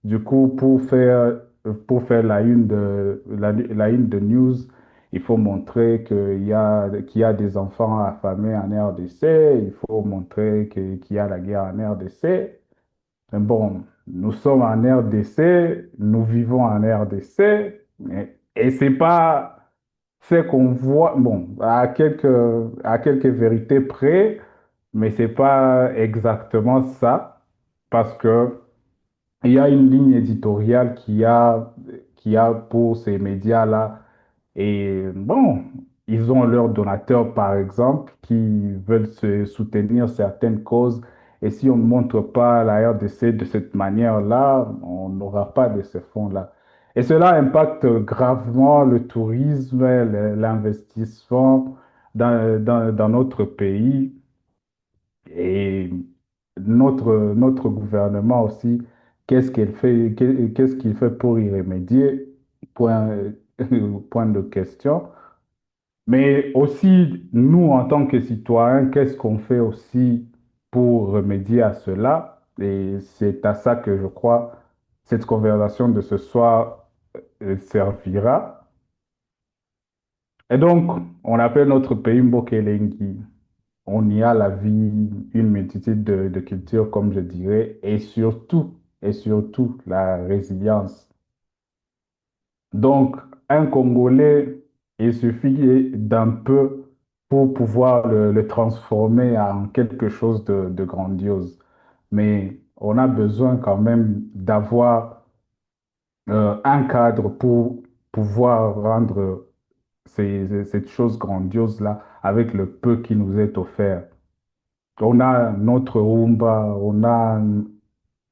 Du coup, pour faire la une de news, il faut montrer qu'il y a des enfants affamés en RDC, il faut montrer qu'il y a la guerre en RDC. Mais bon, nous sommes en RDC, nous vivons en RDC, et c'est pas ce qu'on voit, bon, à quelques vérités près, mais c'est pas exactement ça, parce que il y a une ligne éditoriale qui a pour ces médias-là. Et bon, ils ont leurs donateurs, par exemple, qui veulent soutenir certaines causes. Et si on ne montre pas la RDC de cette manière-là, on n'aura pas de ces fonds-là. Et cela impacte gravement le tourisme, l'investissement dans notre pays. Et notre gouvernement aussi, qu'est-ce qu'il fait pour y remédier? Point, point de question. Mais aussi, nous, en tant que citoyens, qu'est-ce qu'on fait aussi pour remédier à cela? Et c'est à ça que je crois cette conversation de ce soir servira. Et donc, on appelle notre pays Mbokelengi. On y a la vie, une multitude de cultures, comme je dirais, et surtout la résilience. Donc, un Congolais, il suffit d'un peu pour pouvoir le transformer en quelque chose de grandiose. Mais on a besoin quand même d'avoir un cadre pour pouvoir rendre cette chose grandiose-là avec le peu qui nous est offert. On a notre rumba, on a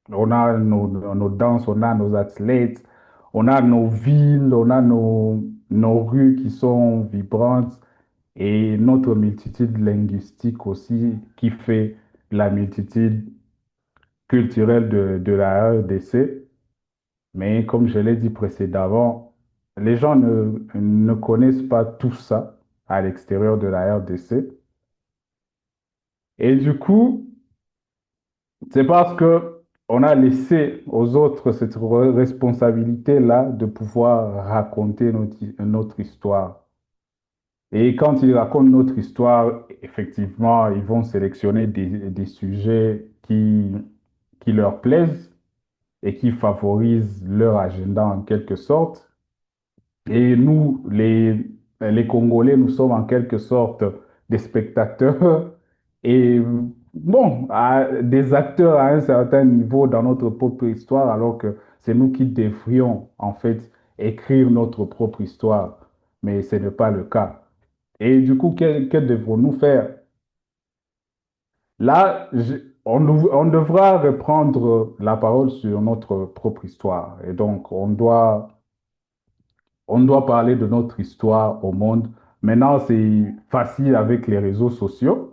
nos danses, on a nos athlètes, on a nos villes, on a nos rues qui sont vibrantes et notre multitude linguistique aussi qui fait la multitude culturelle de la RDC. Mais comme je l'ai dit précédemment, les gens ne connaissent pas tout ça à l'extérieur de la RDC. Et du coup, c'est parce que on a laissé aux autres cette responsabilité-là de pouvoir raconter notre histoire. Et quand ils racontent notre histoire, effectivement, ils vont sélectionner des sujets qui leur plaisent et qui favorisent leur agenda en quelque sorte. Et nous, les Congolais, nous sommes en quelque sorte des spectateurs et bon, des acteurs à un certain niveau dans notre propre histoire, alors que c'est nous qui devrions en fait écrire notre propre histoire, mais ce n'est pas le cas. Et du coup, que devons-nous faire? Là, on devra reprendre la parole sur notre propre histoire. Et donc, on doit parler de notre histoire au monde. Maintenant, c'est facile avec les réseaux sociaux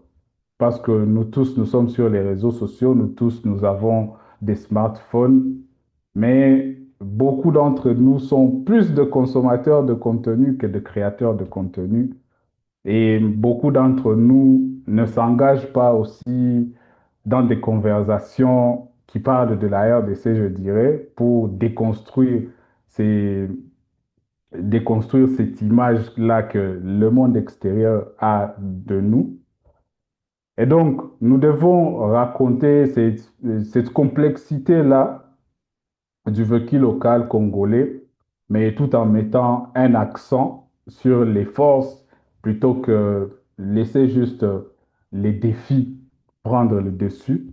parce que nous tous, nous sommes sur les réseaux sociaux, nous tous, nous avons des smartphones, mais beaucoup d'entre nous sont plus de consommateurs de contenu que de créateurs de contenu. Et beaucoup d'entre nous ne s'engagent pas aussi dans des conversations qui parlent de la RDC, je dirais, pour ces, déconstruire cette image-là que le monde extérieur a de nous. Et donc, nous devons raconter cette complexité-là du vécu local congolais, mais tout en mettant un accent sur les forces plutôt que laisser juste les défis prendre le dessus.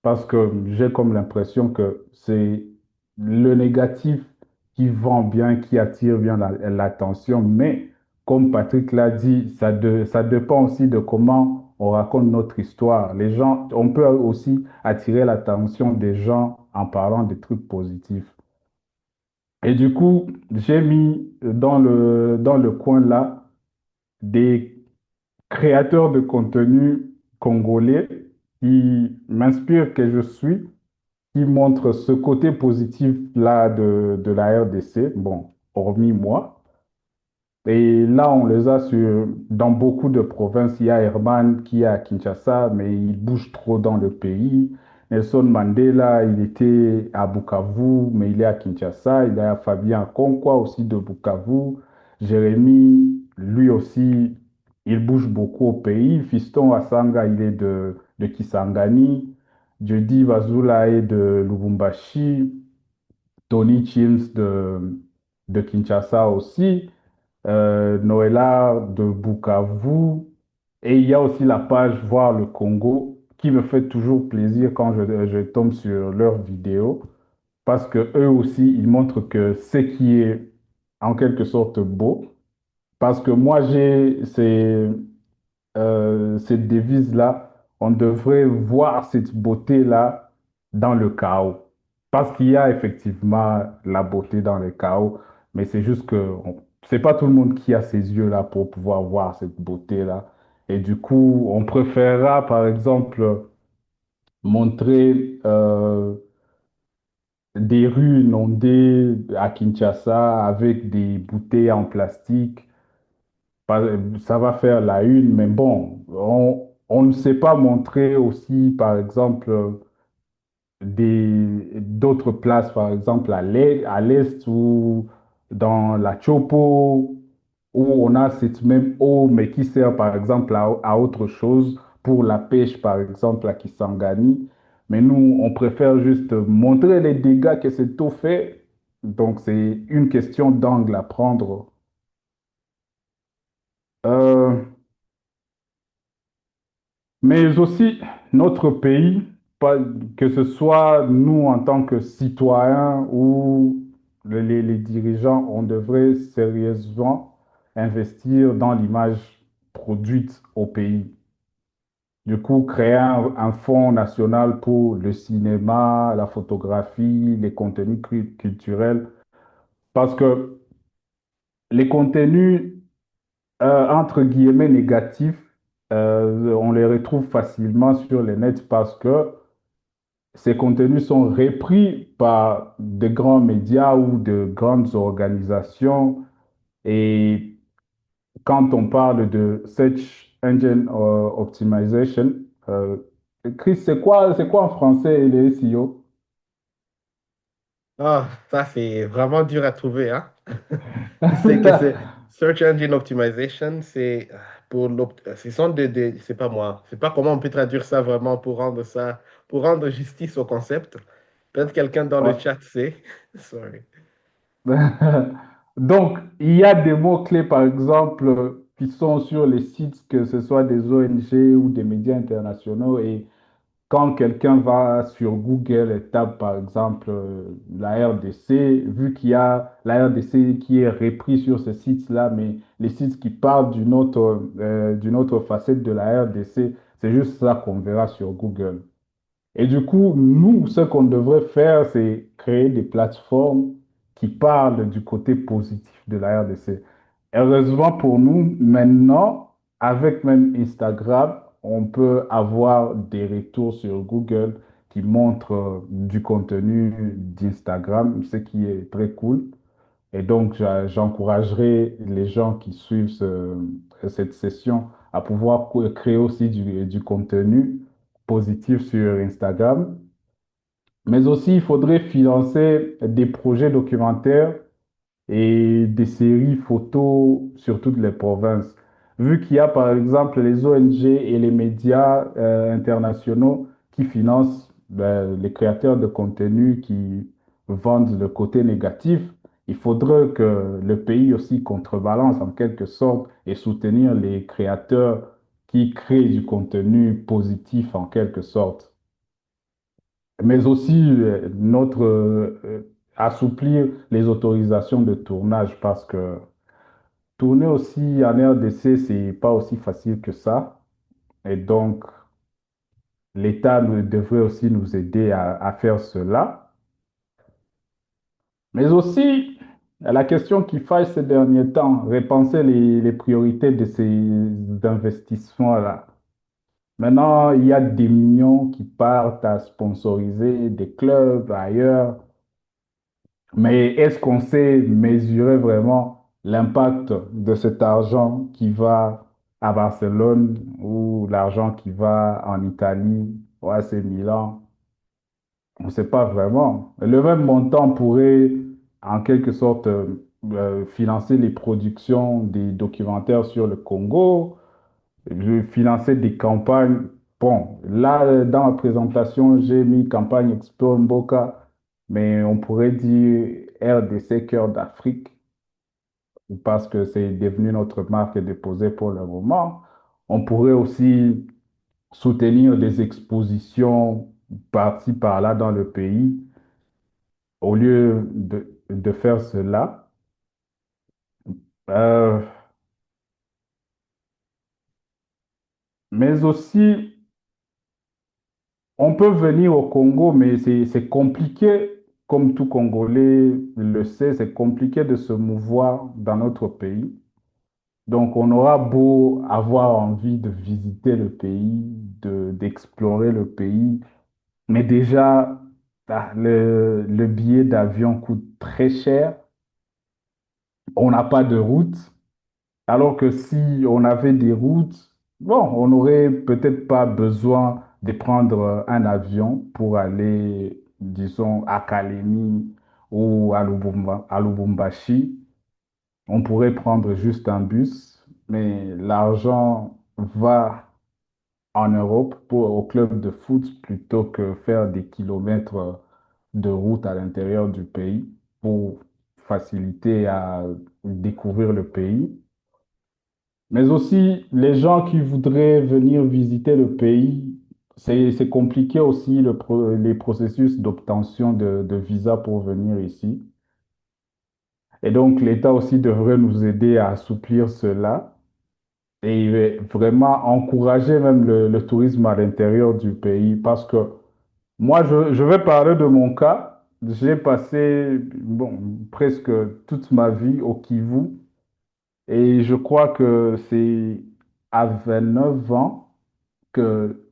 Parce que j'ai comme l'impression que c'est le négatif qui vend bien, qui attire bien l'attention. Mais comme Patrick l'a dit, ça dépend aussi de comment on raconte notre histoire. Les gens, on peut aussi attirer l'attention des gens en parlant des trucs positifs. Et du coup, j'ai mis dans le coin là des créateurs de contenu congolais qui m'inspirent que je suis qui montre ce côté positif-là de la RDC, bon, hormis moi. Et là, on les a dans beaucoup de provinces. Il y a Herman qui est à Kinshasa, mais il bouge trop dans le pays. Nelson Mandela, il était à Bukavu, mais il est à Kinshasa. Il y a Fabien Konkwa aussi de Bukavu. Jérémy, lui aussi, il bouge beaucoup au pays. Fiston Asanga, il est de Kisangani. Jody Bazula est de Lubumbashi. Tony Chilms de Kinshasa aussi. Noëlla de Bukavu. Et il y a aussi la page Voir le Congo qui me fait toujours plaisir quand je tombe sur leurs vidéos parce que eux aussi, ils montrent que ce qui est en quelque sorte beau. Parce que moi, cette devise-là, on devrait voir cette beauté-là dans le chaos. Parce qu'il y a effectivement la beauté dans le chaos, mais c'est juste que c'est pas tout le monde qui a ces yeux-là pour pouvoir voir cette beauté-là. Et du coup, on préférera, par exemple, montrer des rues inondées à Kinshasa avec des bouteilles en plastique ça va faire la une, mais bon, on ne sait pas montrer aussi, par exemple, d'autres places, par exemple à l'est ou dans la Chopo, où on a cette même eau, mais qui sert, par exemple, à autre chose, pour la pêche, par exemple, à Kisangani. Mais nous, on préfère juste montrer les dégâts que cette eau fait. Donc, c'est une question d'angle à prendre. Euh, Mais aussi notre pays, que ce soit nous en tant que citoyens ou les dirigeants, on devrait sérieusement investir dans l'image produite au pays. Du coup, créer un fonds national pour le cinéma, la photographie, les contenus culturels, parce que les contenus entre guillemets négatifs, on les retrouve facilement sur les nets parce que ces contenus sont repris par de grands médias ou de grandes organisations. Et quand on parle de Search Engine Optimization, euh, Chris, c'est quoi en français les SEO? Ah, ça, c'est vraiment dur à trouver, hein? Tu sais que c'est Search Engine Optimization, c'est pour ce sont c'est pas moi, c'est pas comment on peut traduire ça vraiment pour rendre justice au concept. Peut-être quelqu'un dans le Ouais. chat sait. Sorry. Donc, il y a des mots-clés, par exemple, qui sont sur les sites, que ce soit des ONG ou des médias internationaux, et quand quelqu'un va sur Google et tape, par exemple, la RDC, vu qu'il y a la RDC qui est repris sur ce site-là, mais les sites qui parlent d'une autre facette de la RDC, c'est juste ça qu'on verra sur Google. Et du coup, nous, ce qu'on devrait faire, c'est créer des plateformes qui parlent du côté positif de la RDC. Heureusement pour nous, maintenant, avec même Instagram, on peut avoir des retours sur Google qui montrent du contenu d'Instagram, ce qui est très cool. Et donc, j'encouragerai les gens qui suivent cette session à pouvoir créer aussi du contenu positif sur Instagram. Mais aussi, il faudrait financer des projets documentaires et des séries photos sur toutes les provinces. Vu qu'il y a par exemple les ONG et les médias internationaux qui financent les créateurs de contenu qui vendent le côté négatif, il faudrait que le pays aussi contrebalance en quelque sorte et soutenir les créateurs qui créent du contenu positif en quelque sorte. Mais aussi assouplir les autorisations de tournage parce que tourner aussi en RDC, c'est pas aussi facile que ça. Et donc, l'État devrait aussi nous aider à faire cela. Mais aussi, la question qui faille ces derniers temps, repenser les priorités de ces investissements-là. Maintenant, il y a des millions qui partent à sponsoriser des clubs ailleurs. Mais est-ce qu'on sait mesurer vraiment l'impact de cet argent qui va à Barcelone ou l'argent qui va en Italie ou à AC Milan? On ne sait pas vraiment. Le même montant pourrait en quelque sorte financer les productions des documentaires sur le Congo, financer des campagnes. Bon, là, dans la présentation, j'ai mis campagne Explore Mboka, mais on pourrait dire RDC Cœur d'Afrique, parce que c'est devenu notre marque déposée pour le moment. On pourrait aussi soutenir des expositions par-ci, par-là dans le pays, au lieu de faire cela. Euh, mais aussi, on peut venir au Congo, mais c'est compliqué, comme tout Congolais le sait, c'est compliqué de se mouvoir dans notre pays. Donc, on aura beau avoir envie de visiter le pays, d'explorer le pays, mais déjà, le billet d'avion coûte très cher. On n'a pas de route. Alors que si on avait des routes, bon, on n'aurait peut-être pas besoin de prendre un avion pour aller, disons, à Kalemi ou à Lubumbashi. On pourrait prendre juste un bus, mais l'argent va en Europe au club de foot plutôt que faire des kilomètres de route à l'intérieur du pays pour faciliter à découvrir le pays. Mais aussi, les gens qui voudraient venir visiter le pays, c'est compliqué aussi les processus d'obtention de visa pour venir ici. Et donc, l'État aussi devrait nous aider à assouplir cela et vraiment encourager même le tourisme à l'intérieur du pays. Parce que moi, je vais parler de mon cas. J'ai passé bon, presque toute ma vie au Kivu. Et je crois que c'est à 29 ans que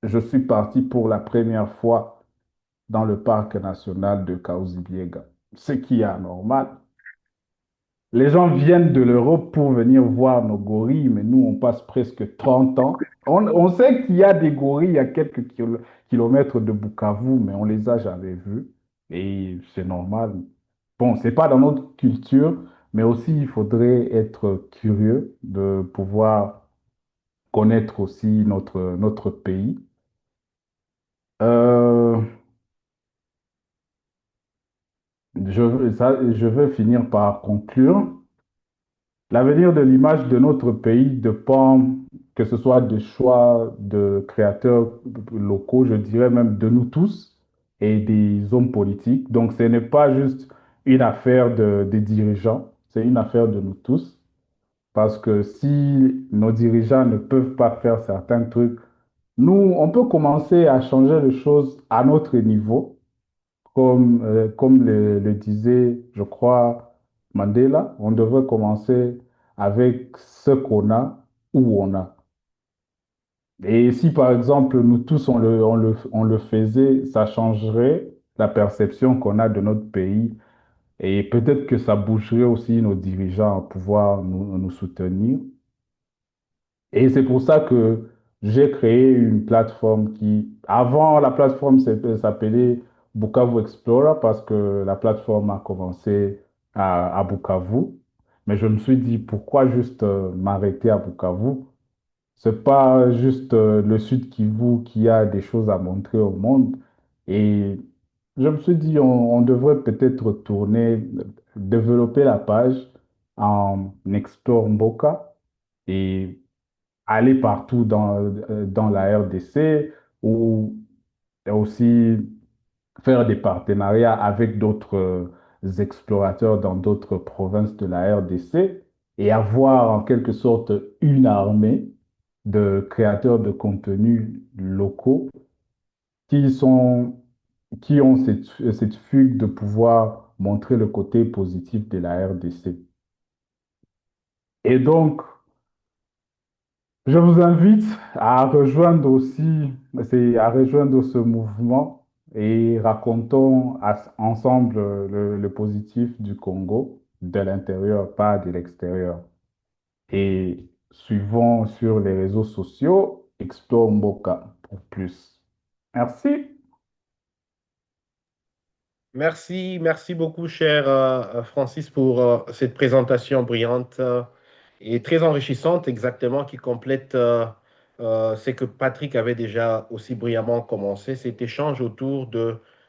je suis parti pour la première fois dans le parc national de Kaouzi-Biega, ce qui est anormal. Les gens viennent de l'Europe pour venir voir nos gorilles, mais nous, on passe presque 30 ans. On sait qu'il y a des gorilles à quelques kilomètres de Bukavu, mais on les a jamais vus. Et c'est normal. Bon, c'est pas dans notre culture, mais aussi il faudrait être curieux de pouvoir connaître aussi notre pays. Euh, je veux finir par conclure. L'avenir de l'image de notre pays dépend que ce soit des choix de créateurs locaux, je dirais même de nous tous et des hommes politiques. Donc, ce n'est pas juste une affaire des dirigeants, c'est une affaire de nous tous. Parce que si nos dirigeants ne peuvent pas faire certains trucs, nous, on peut commencer à changer les choses à notre niveau, comme le disait, je crois, Mandela. On devrait commencer avec ce qu'on a, où on a. Et si, par exemple, nous tous, on le faisait, ça changerait la perception qu'on a de notre pays. Et peut-être que ça bougerait aussi nos dirigeants à pouvoir nous soutenir. Et c'est pour ça que j'ai créé une plateforme qui, avant, la plateforme s'appelait Bukavu Explorer parce que la plateforme a commencé à Bukavu. Mais je me suis dit, pourquoi juste m'arrêter à Bukavu? C'est pas juste le Sud Kivu qui a des choses à montrer au monde. Et je me suis dit, on devrait peut-être tourner, développer la page en Explore Mboka et aller partout dans la RDC ou aussi faire des partenariats avec d'autres explorateurs dans d'autres provinces de la RDC et avoir en quelque sorte une armée de créateurs de contenus locaux qui sont, qui ont cette fugue de pouvoir montrer le côté positif de la RDC. Et donc, je vous invite à rejoindre aussi, à rejoindre ce mouvement et racontons ensemble le positif du Congo, de l'intérieur, pas de l'extérieur. Et suivons sur les réseaux sociaux, Explore Mboka pour plus. Merci. Merci beaucoup, cher Francis, pour cette présentation brillante et très enrichissante, exactement, qui complète ce que Patrick avait déjà aussi brillamment commencé, cet échange autour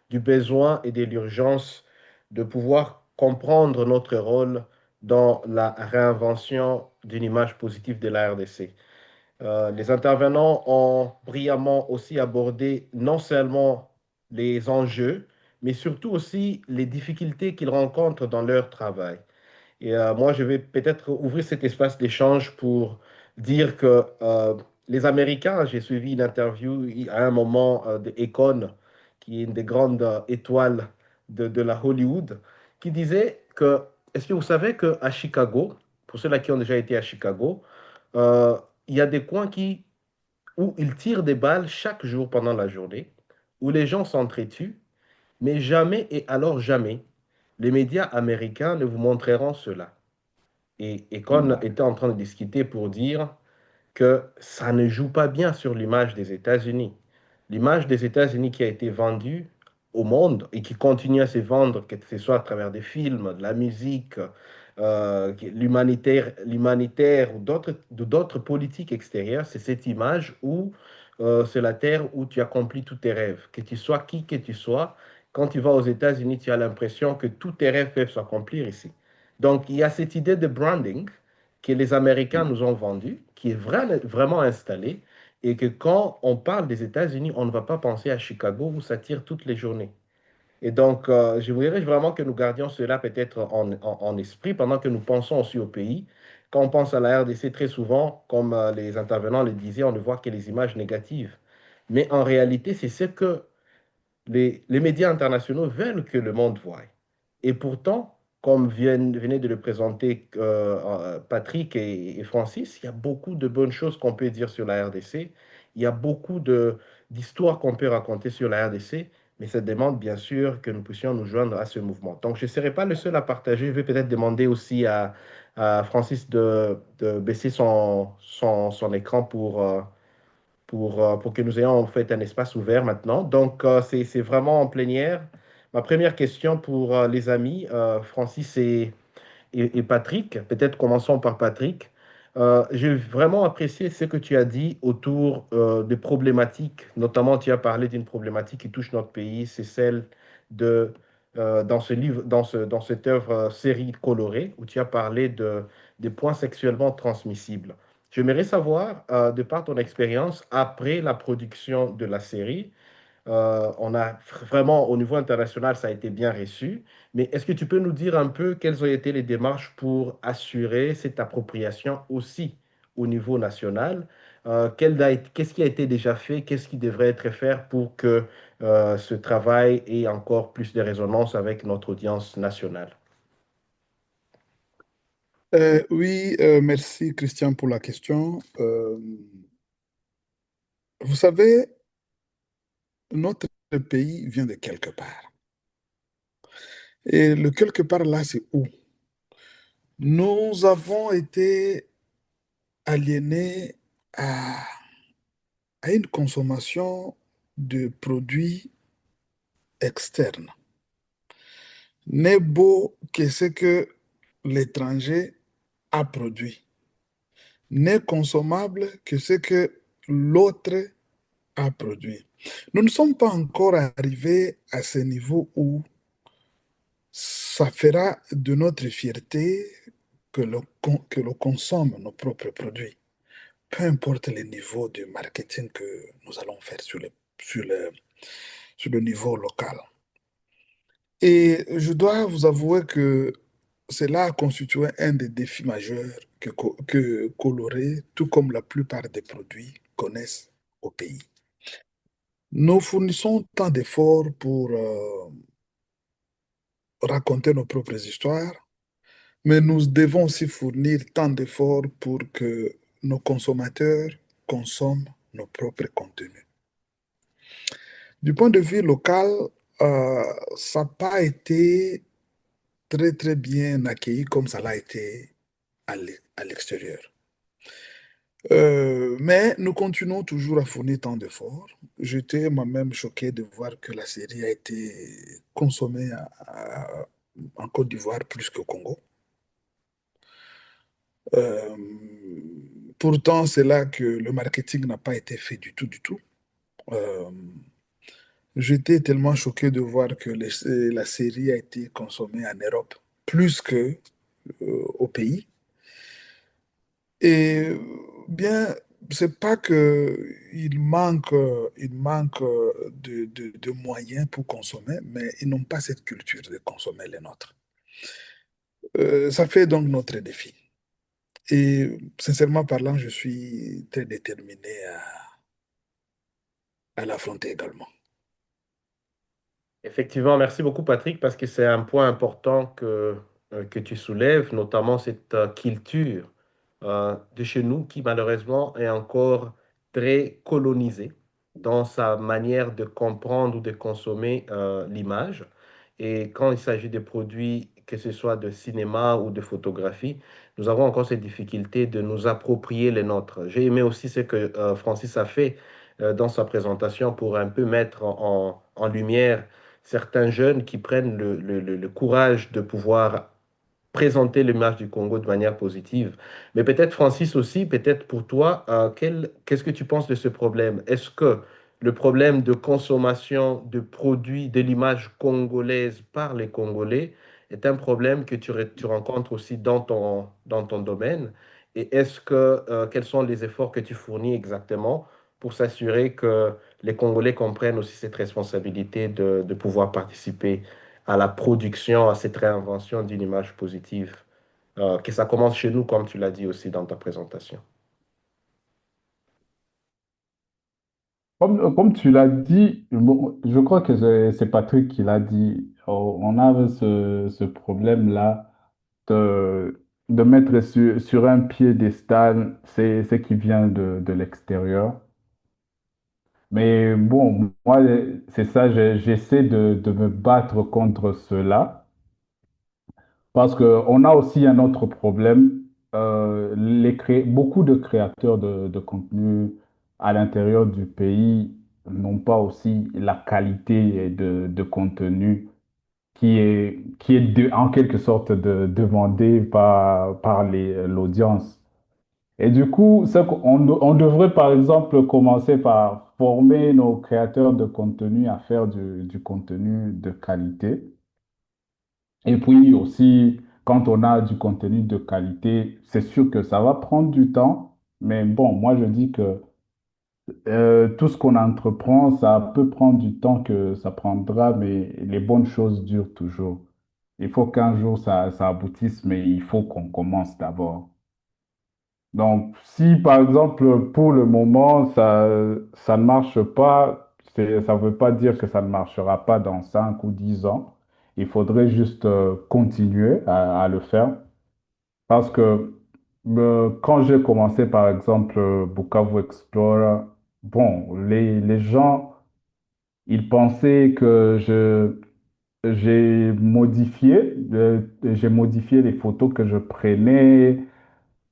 du besoin et de l'urgence de pouvoir comprendre notre rôle dans la réinvention d'une image positive de la RDC. Les intervenants ont brillamment aussi abordé non seulement les enjeux, mais surtout aussi les difficultés qu'ils rencontrent dans leur travail. Et moi, je vais peut-être ouvrir cet espace d'échange pour dire que les Américains, j'ai suivi une interview à un moment de Akon, qui est une des grandes étoiles de la Hollywood, qui disait que, est-ce que vous savez qu'à Chicago, pour ceux-là qui ont déjà été à Chicago, euh, il y a des coins où ils tirent des balles chaque jour pendant la journée, où les gens s'entretuent, mais jamais et alors jamais, les médias américains ne vous montreront cela. Et qu'on était en train de discuter pour dire que ça ne joue pas bien sur l'image des États-Unis. L'image des États-Unis qui a été vendue au monde et qui continue à se vendre, que ce soit à travers des films, de la musique, l'humanitaire ou d'autres politiques extérieures, c'est cette image où c'est la terre où tu accomplis tous tes rêves. Que tu sois qui que tu sois, quand tu vas aux États-Unis, tu as l'impression que tous tes rêves peuvent s'accomplir ici. Donc, il y a cette idée de branding que les Américains nous ont vendue, qui est vraiment installée, et que quand on parle des États-Unis, on ne va pas penser à Chicago où ça tire toutes les journées. Et donc, je voudrais vraiment que nous gardions cela peut-être en esprit pendant que nous pensons aussi au pays. Quand on pense à la RDC, très souvent, comme les intervenants le disaient, on ne voit que les images négatives. Mais en réalité, c'est ce que les médias internationaux veulent que le monde voie. Et pourtant, comme venait de le présenter Patrick et Francis, il y a beaucoup de bonnes choses qu'on peut dire sur la RDC. Il y a beaucoup d'histoires qu'on peut raconter sur la RDC, mais ça demande bien sûr que nous puissions nous joindre à ce mouvement. Donc, je ne serai pas le seul à partager. Je vais peut-être demander aussi à Francis de baisser son écran pour que nous ayons en fait un espace ouvert maintenant. Donc, c'est vraiment en plénière. Ma première question pour les amis, Francis et Patrick, peut-être commençons par Patrick. J'ai vraiment apprécié ce que tu as dit autour des problématiques, notamment tu as parlé d'une problématique qui touche notre pays, c'est celle dans ce livre, dans cette œuvre série colorée, où tu as parlé des points sexuellement transmissibles. J'aimerais savoir, de par ton expérience, après la production de la série, on a vraiment, au niveau international, ça a été bien reçu. Mais est-ce que tu peux nous dire un peu quelles ont été les démarches pour assurer cette appropriation aussi au niveau national? Qu'est-ce qui a été déjà fait? Qu'est-ce qui devrait être fait pour que ce travail ait encore plus de résonance avec notre audience nationale? Oui, merci Christian pour la question. Vous savez, notre pays vient de quelque part. Et le quelque part là, c'est où? Nous avons été aliénés à, à une consommation de produits externes. N'est beau que ce que l'étranger a produit, n'est consommable que ce que l'autre a produit. Nous ne sommes pas encore arrivés à ce niveau où ça fera de notre fierté que l'on consomme nos propres produits, peu importe le niveau de marketing que nous allons faire sur sur le niveau local. Et je dois vous avouer que cela a constitué un des défis majeurs que Coloré, tout comme la plupart des produits, connaissent au pays. Nous fournissons tant d'efforts pour raconter nos propres histoires, mais nous devons aussi fournir tant d'efforts pour que nos consommateurs consomment nos propres contenus. Du point de vue local, ça n'a pas été très bien accueilli comme ça l'a été à l'extérieur. Mais nous continuons toujours à fournir tant d'efforts. J'étais moi-même choqué de voir que la série a été consommée en Côte d'Ivoire plus qu'au Congo. Euh, Pourtant, c'est là que le marketing n'a pas été fait du tout. Euh, J'étais tellement choqué de voir que la série a été consommée en Europe plus que au pays. Et bien, c'est pas que il manque de moyens pour consommer, mais ils n'ont pas cette culture de consommer les nôtres. Ça fait donc notre défi. Et sincèrement parlant, je suis très déterminé à l'affronter également. Effectivement, merci beaucoup Patrick, parce que c'est un point important que tu soulèves, notamment cette culture de chez nous qui malheureusement est encore très colonisée dans sa manière de comprendre ou de consommer l'image. Et quand il s'agit de produits, que ce soit de cinéma ou de photographie, nous avons encore cette difficulté de nous approprier les nôtres. J'ai aimé aussi ce que Francis a fait dans sa présentation pour un peu mettre en lumière certains jeunes qui prennent le courage de pouvoir présenter l'image du Congo de manière positive. Mais peut-être, Francis, aussi, peut-être pour toi, qu'est-ce que tu penses de ce problème? Est-ce que le problème de consommation de produits de l'image congolaise par les Congolais est un problème que tu rencontres aussi dans ton domaine? Et quels sont les efforts que tu fournis exactement pour s'assurer que les Congolais comprennent aussi cette responsabilité de pouvoir participer à la production, à cette réinvention d'une image positive, que ça commence chez nous, comme tu l'as dit aussi dans ta présentation. Comme tu l'as dit, bon, je crois que c'est Patrick qui l'a dit, on a ce problème-là de mettre sur un piédestal ce qui vient de l'extérieur. Mais bon, moi, c'est ça, j'essaie de me battre contre cela. Parce qu'on a aussi un autre problème. Beaucoup de créateurs de contenu à l'intérieur du pays n'ont pas aussi la qualité de contenu qui est en quelque sorte demandée par l'audience. Et du coup, on devrait par exemple commencer par former nos créateurs de contenu à faire du contenu de qualité. Et puis aussi, quand on a du contenu de qualité, c'est sûr que ça va prendre du temps. Mais bon, moi, je dis que tout ce qu'on entreprend, ça peut prendre du temps que ça prendra, mais les bonnes choses durent toujours. Il faut qu'un jour ça aboutisse, mais il faut qu'on commence d'abord. Donc, si par exemple, pour le moment, ça ne marche pas, ça ne veut pas dire que ça ne marchera pas dans 5 ou 10 ans. Il faudrait juste continuer à le faire. Parce que quand j'ai commencé, par exemple, Bukavu Explorer, bon, les gens, ils pensaient que j'ai modifié les photos que je prenais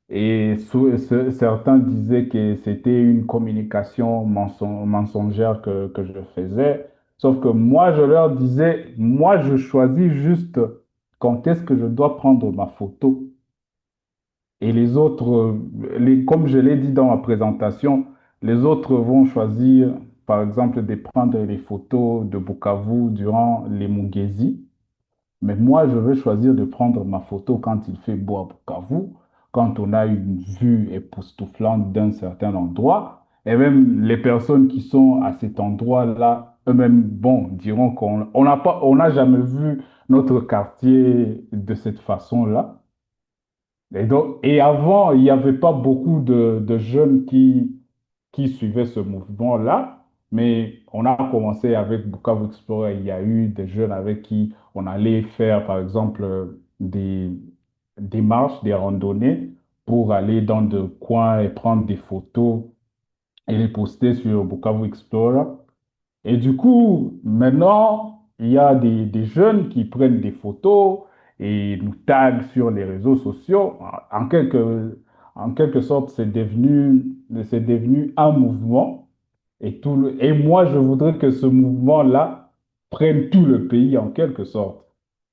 et certains disaient que c'était une communication mensongère que je faisais. Sauf que moi, je leur disais, moi, je choisis juste quand est-ce que je dois prendre ma photo. Et les autres, comme je l'ai dit dans ma présentation, les autres vont choisir, par exemple, de prendre les photos de Bukavu durant les Mungezi. Mais moi, je vais choisir de prendre ma photo quand il fait beau à Bukavu, quand on a une vue époustouflante d'un certain endroit. Et même les personnes qui sont à cet endroit-là, eux-mêmes, bon, diront on n'a jamais vu notre quartier de cette façon-là. Et avant, il n'y avait pas beaucoup de jeunes qui suivaient ce mouvement-là, mais on a commencé avec Bukavu Explorer. Il y a eu des jeunes avec qui on allait faire, par exemple, des marches, des randonnées pour aller dans des coins et prendre des photos et les poster sur Bukavu Explorer. Et du coup, maintenant, il y a des jeunes qui prennent des photos et nous taguent sur les réseaux sociaux. En quelque sorte, c'est devenu un mouvement. Et moi, je voudrais que ce mouvement-là prenne tout le pays en quelque sorte.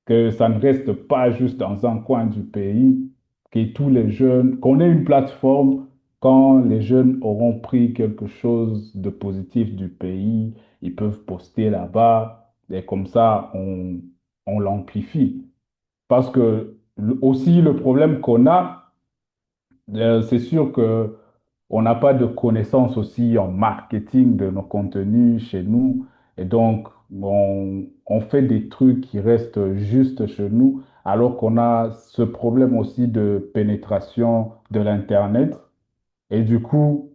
Que ça ne reste pas juste dans un coin du pays, que tous les jeunes, qu'on ait une plateforme quand les jeunes auront pris quelque chose de positif du pays, ils peuvent poster là-bas et comme ça, on l'amplifie. Parce que aussi le problème qu'on a, c'est sûr que on n'a pas de connaissances aussi en marketing de nos contenus chez nous. Et donc, on fait des trucs qui restent juste chez nous, alors qu'on a ce problème aussi de pénétration de l'Internet. Et du coup,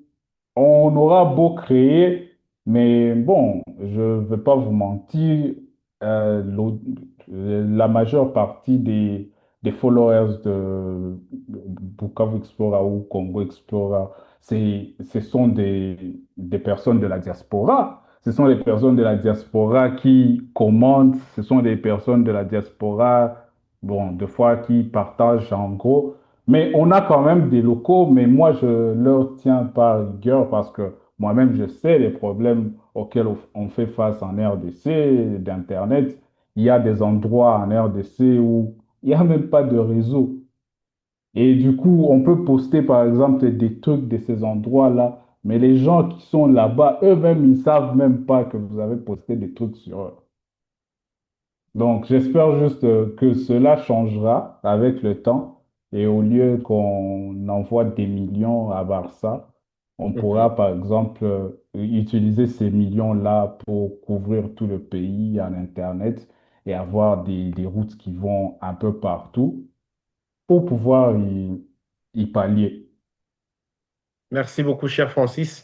on aura beau créer, mais bon, je ne vais pas vous mentir, la majeure partie des followers de Bukavu Explorer ou Congo Explorer, ce sont des personnes de la diaspora. Ce sont des personnes de la diaspora qui commentent, ce sont des personnes de la diaspora, bon, des fois qui partagent en gros. Mais on a quand même des locaux, mais moi, je leur tiens pas rigueur parce que moi-même, je sais les problèmes auxquels on fait face en RDC, d'Internet. Il y a des endroits en RDC où il n'y a même pas de réseau. Et du coup, on peut poster, par exemple, des trucs de ces endroits-là, mais les gens qui sont là-bas, eux-mêmes, ils ne savent même pas que vous avez posté des trucs sur eux. Donc, j'espère juste que cela changera avec le temps et au lieu qu'on envoie des millions à Barça, on Mhm. pourra, par exemple, utiliser ces millions-là pour couvrir tout le pays en Internet et avoir des routes qui vont un peu partout pour pouvoir y pallier. Merci beaucoup, cher Francis,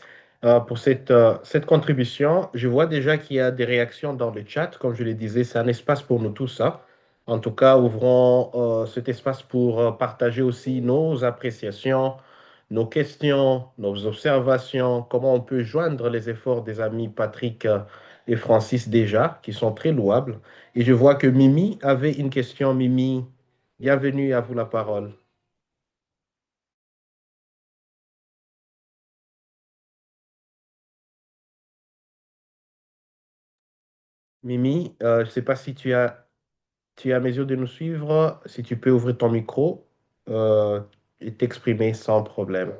pour cette contribution. Je vois déjà qu'il y a des réactions dans le chat. Comme je le disais, c'est un espace pour nous tous, hein. En tout cas, ouvrons cet espace pour partager aussi nos appréciations, nos questions, nos observations, comment on peut joindre les efforts des amis Patrick et Francis déjà, qui sont très louables. Et je vois que Mimi avait une question. Mimi, bienvenue, à vous la parole. Mimi, je ne sais pas si tu es à mesure de nous suivre. Si tu peux ouvrir ton micro et t'exprimer sans problème.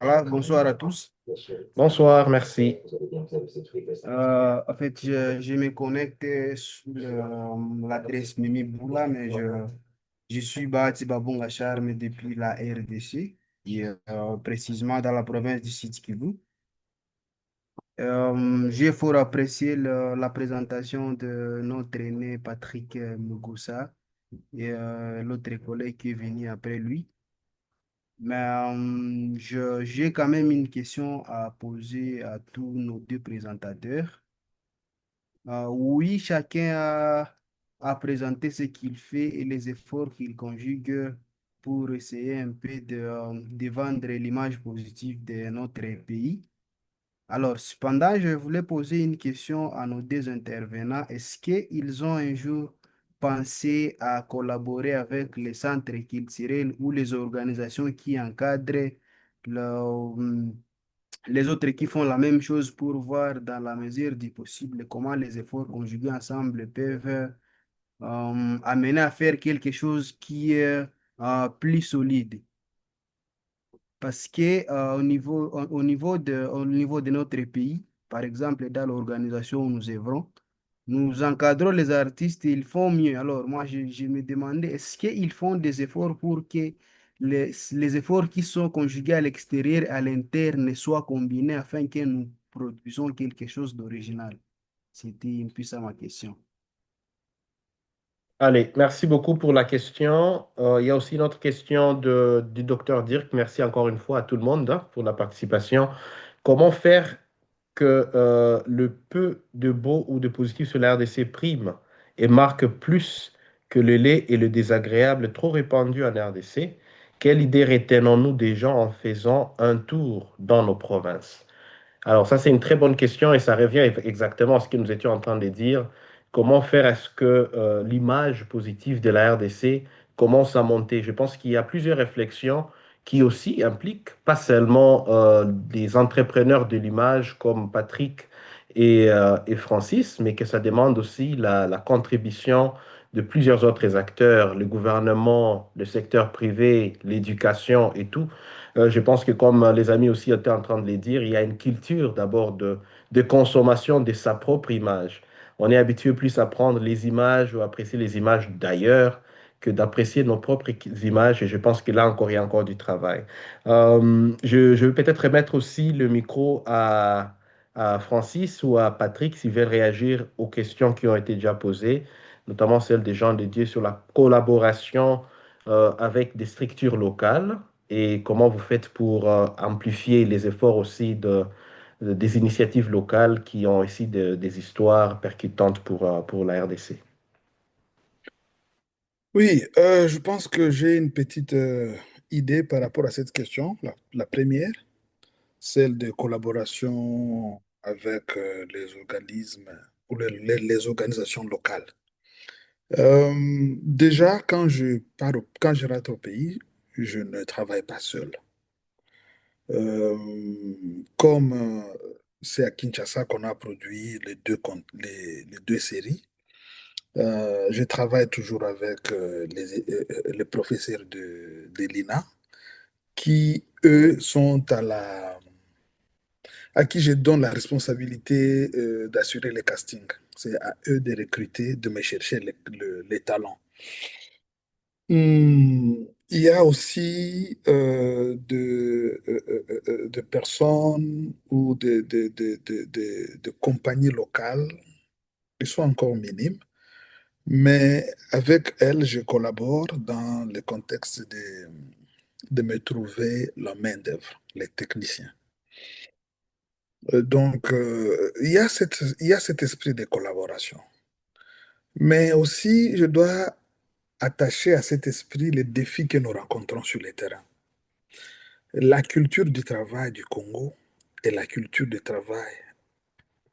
Voilà, bonsoir à tous. Bonsoir, merci. En fait, je me connecte sur l'adresse Mimi Boula, mais Je suis Bahati Babonga Charme depuis la RDC, et, précisément dans la province du Sud Kivu. J'ai fort apprécié la présentation de notre aîné Patrick Mugusa et l'autre collègue qui est venu après lui. Mais j'ai quand même une question à poser à tous nos deux présentateurs. Oui, chacun a présenté ce qu'il fait et les efforts qu'il conjugue pour essayer un peu de vendre l'image positive de notre pays. Alors, cependant, je voulais poser une question à nos deux intervenants. Est-ce qu'ils ont un jour pensé à collaborer avec les centres culturels ou les organisations qui encadrent le- les autres qui font la même chose pour voir dans la mesure du possible comment les efforts conjugués ensemble peuvent amener à faire quelque chose qui est plus solide? Parce que au niveau de notre pays, par exemple, dans l'organisation où nous œuvrons, nous encadrons les artistes et ils font mieux. Alors, moi, je me demandais, est-ce qu'ils font des efforts pour que les efforts qui sont conjugués à l'extérieur et à l'interne soient combinés afin que nous produisons quelque chose d'original? C'était un peu ça ma question. Allez, merci beaucoup pour la question. Il y a aussi une autre question du docteur Dirk. Merci encore une fois à tout le monde hein, pour la participation. Comment faire que le peu de beau ou de positif sur la RDC prime et marque plus que le laid et le désagréable trop répandu en RDC? Quelle idée retenons-nous des gens en faisant un tour dans nos provinces? Alors ça, c'est une très bonne question et ça revient exactement à ce que nous étions en train de dire. Comment faire est-ce que l'image positive de la RDC commence à monter? Je pense qu'il y a plusieurs réflexions qui aussi impliquent pas seulement des entrepreneurs de l'image comme Patrick et Francis, mais que ça demande aussi la contribution de plusieurs autres acteurs, le gouvernement, le secteur privé, l'éducation et tout. Je pense que comme les amis aussi étaient en train de le dire, il y a une culture d'abord de consommation de sa propre image. On est habitué plus à prendre les images ou apprécier les images d'ailleurs que d'apprécier nos propres images. Et je pense que là encore, il y a encore du travail. Je vais peut-être remettre aussi le micro à Francis ou à Patrick s'ils veulent réagir aux questions qui ont été déjà posées, notamment celles des gens dédiés sur la collaboration avec des structures locales et comment vous faites pour amplifier les efforts aussi des initiatives locales qui ont aussi des histoires percutantes pour la RDC. Oui, je pense que j'ai une petite idée par rapport à cette question. La première, celle de collaboration avec les organismes ou les organisations locales. Déjà, quand je rentre au pays, je ne travaille pas seul. Euh, comme c'est à Kinshasa qu'on a produit les deux séries, je travaille toujours avec les professeurs de l'INA qui, eux, sont à qui je donne la responsabilité d'assurer les castings. C'est à eux de recruter, de me chercher les talents. Il y a aussi de personnes ou de compagnies locales qui sont encore minimes, mais avec elles, je collabore dans le contexte de me trouver la main-d'œuvre, les techniciens. Donc, il y a cet esprit de collaboration. Mais aussi, je dois attacher à cet esprit les défis que nous rencontrons sur le terrain. La culture du travail du Congo et la culture du travail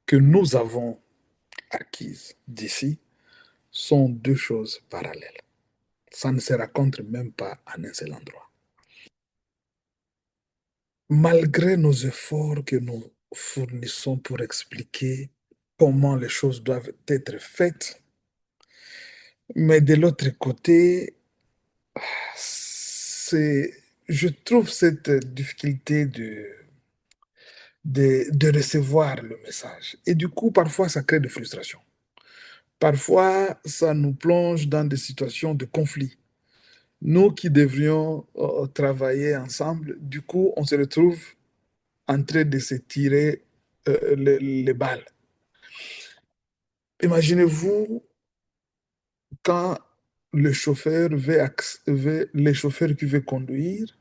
que nous avons acquise d'ici sont deux choses parallèles. Ça ne se rencontre même pas en un seul endroit. Malgré nos efforts que nous fournissons pour expliquer comment les choses doivent être faites, mais de l'autre côté, c'est, je trouve cette difficulté de recevoir le message. Et du coup, parfois, ça crée des frustrations. Parfois, ça nous plonge dans des situations de conflit. Nous qui devrions travailler ensemble, du coup, on se retrouve en train de se tirer les balles. Imaginez-vous quand le chauffeur les chauffeurs qui veut conduire,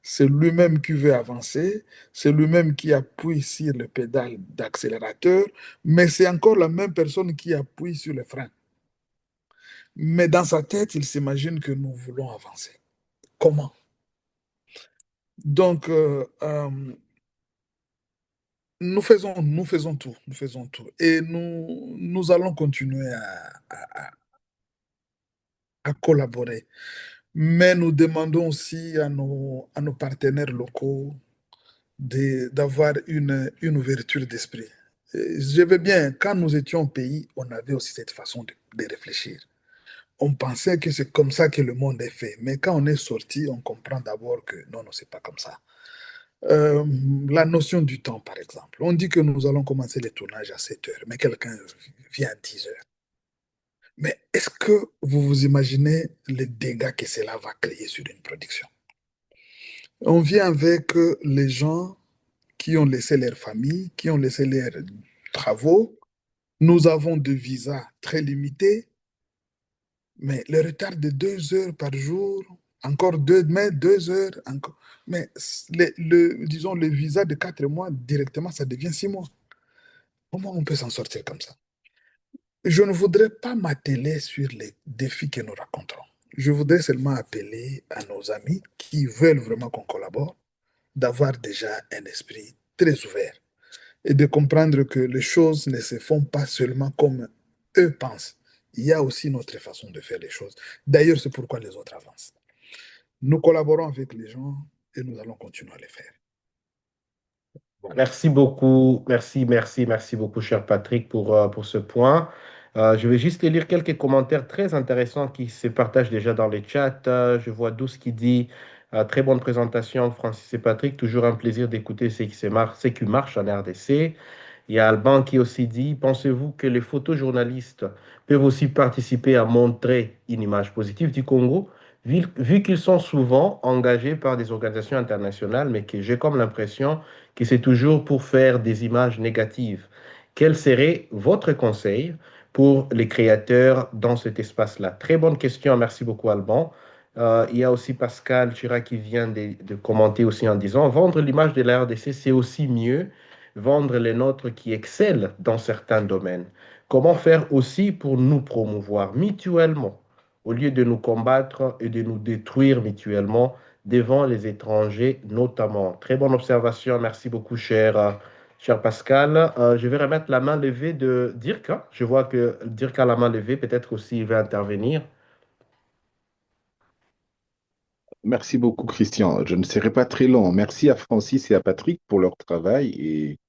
c'est lui-même qui veut avancer, c'est lui-même qui appuie sur le pédale d'accélérateur, mais c'est encore la même personne qui appuie sur le frein. Mais dans sa tête, il s'imagine que nous voulons avancer. Comment? Donc, nous faisons tout, nous faisons tout. Et nous allons continuer à collaborer. Mais nous demandons aussi à nos partenaires locaux d'avoir une ouverture d'esprit. Je veux bien, quand nous étions au pays, on avait aussi cette façon de réfléchir. On pensait que c'est comme ça que le monde est fait. Mais quand on est sorti, on comprend d'abord que non, non, c'est pas comme ça. Euh, la notion du temps, par exemple. On dit que nous allons commencer les tournages à 7 heures, mais quelqu'un vient à 10 heures. Mais est-ce que vous vous imaginez les dégâts que cela va créer sur une production? On vient avec les gens qui ont laissé leur famille, qui ont laissé leurs travaux. Nous avons des visas très limités, mais le retard de 2 heures par jour, encore mais 2 heures, encore. Mais disons, le visa de 4 mois, directement, ça devient 6 mois. Comment on peut s'en sortir comme ça? Je ne voudrais pas m'atteler sur les défis que nous rencontrons. Je voudrais seulement appeler à nos amis qui veulent vraiment qu'on collabore, d'avoir déjà un esprit très ouvert et de comprendre que les choses ne se font pas seulement comme eux pensent. Il y a aussi notre façon de faire les choses. D'ailleurs, c'est pourquoi les autres avancent. Nous collaborons avec les gens et nous allons continuer à les faire. Bon. Merci beaucoup, merci beaucoup, cher Patrick, pour ce point. Je vais juste lire quelques commentaires très intéressants qui se partagent déjà dans les chats. Je vois Douce qui dit très bonne présentation, Francis et Patrick. Toujours un plaisir d'écouter ce qui marche en RDC. Il y a Alban qui aussi dit, pensez-vous que les photojournalistes peuvent aussi participer à montrer une image positive du Congo, vu qu'ils sont souvent engagés par des organisations internationales, mais que j'ai comme l'impression que c'est toujours pour faire des images négatives. Quel serait votre conseil pour les créateurs dans cet espace-là? Très bonne question, merci beaucoup Alban. Il y a aussi Pascal Chirac qui vient de commenter aussi en disant, vendre l'image de la RDC, c'est aussi mieux vendre les nôtres qui excellent dans certains domaines. Comment faire aussi pour nous promouvoir mutuellement, au lieu de nous combattre et de nous détruire mutuellement devant les étrangers notamment. Très bonne observation, merci beaucoup cher Pascal. Je vais remettre la main levée de Dirk. Je vois que Dirk a la main levée, peut-être aussi il va intervenir. Merci beaucoup, Christian. Je ne serai pas très long. Merci à Francis et à Patrick pour leur travail et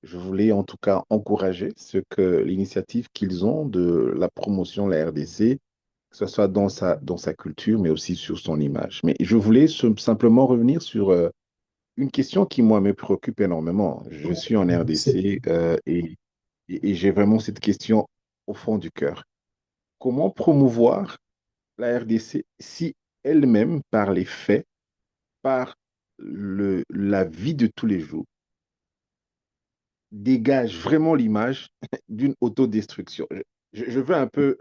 je voulais en tout cas encourager l'initiative qu'ils ont de la promotion de la RDC, que ce soit dans sa culture, mais aussi sur son image. Mais je voulais simplement revenir sur une question qui, moi, me préoccupe énormément. Je suis en RDC et j'ai vraiment cette question au fond du cœur. Comment promouvoir la RDC si elle-même, par les faits, par la vie de tous les jours, dégage vraiment l'image d'une autodestruction. Je veux un peu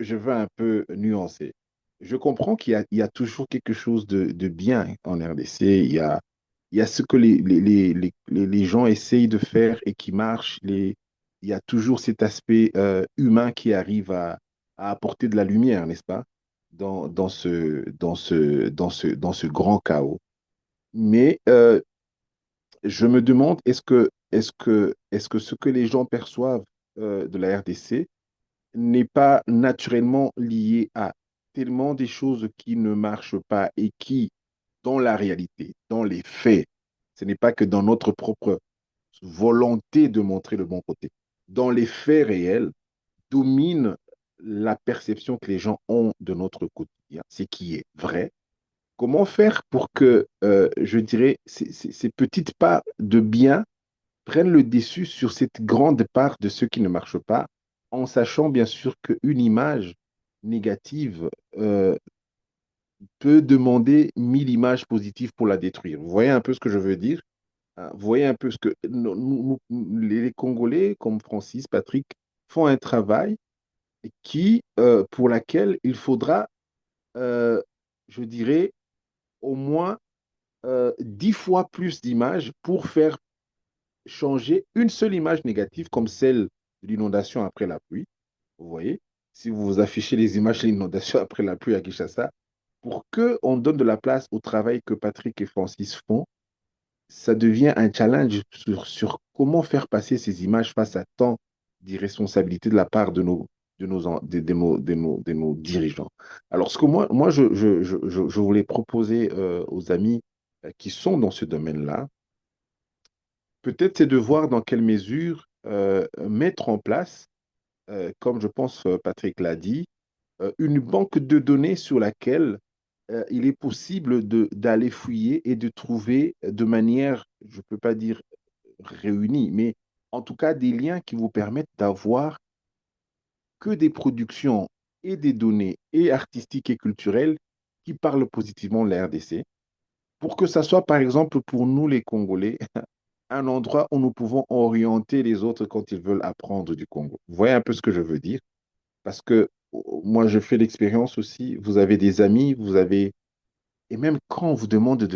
nuancer. Je comprends il y a toujours quelque chose de bien en RDC. Il y a ce que les gens essayent de faire et qui marche. Il y a toujours cet aspect humain qui arrive à apporter de la lumière, n'est-ce pas, dans ce grand chaos. Mais je me demande, est-ce que ce que les gens perçoivent de la RDC n'est pas naturellement lié à tellement des choses qui ne marchent pas et qui, dans la réalité, dans les faits, ce n'est pas que dans notre propre volonté de montrer le bon côté, dans les faits réels, domine la perception que les gens ont de notre quotidien, ce qui est vrai. Comment faire pour que, je dirais, ces petites parts de bien prennent le dessus sur cette grande part de ce qui ne marche pas, en sachant bien sûr qu'une image négative peut demander 1 000 images positives pour la détruire. Vous voyez un peu ce que je veux dire? Hein. Vous voyez un peu ce que les Congolais, comme Francis, Patrick, font un travail pour laquelle il faudra, euh, je dirais, au moins 10 fois plus d'images pour faire changer une seule image négative comme celle de l'inondation après la pluie. Vous voyez, si vous vous affichez les images de l'inondation après la pluie à Kinshasa, pour qu'on donne de la place au travail que Patrick et Francis font, ça devient un challenge sur comment faire passer ces images face à tant d'irresponsabilité de la part de nos dirigeants. Alors, ce que moi je voulais proposer aux amis qui sont dans ce domaine-là, peut-être c'est de voir dans quelle mesure mettre en place, comme je pense Patrick l'a dit, une banque de données sur laquelle il est possible d'aller fouiller et de trouver de manière, je ne peux pas dire réunis, mais en tout cas des liens qui vous permettent d'avoir que des productions et des données et artistiques et culturelles qui parlent positivement de la RDC, pour que ça soit par exemple pour nous les Congolais un endroit où nous pouvons orienter les autres quand ils veulent apprendre du Congo. Vous voyez un peu ce que je veux dire? Parce que moi, je fais l'expérience aussi, vous avez des amis, vous avez... Et même quand on vous demande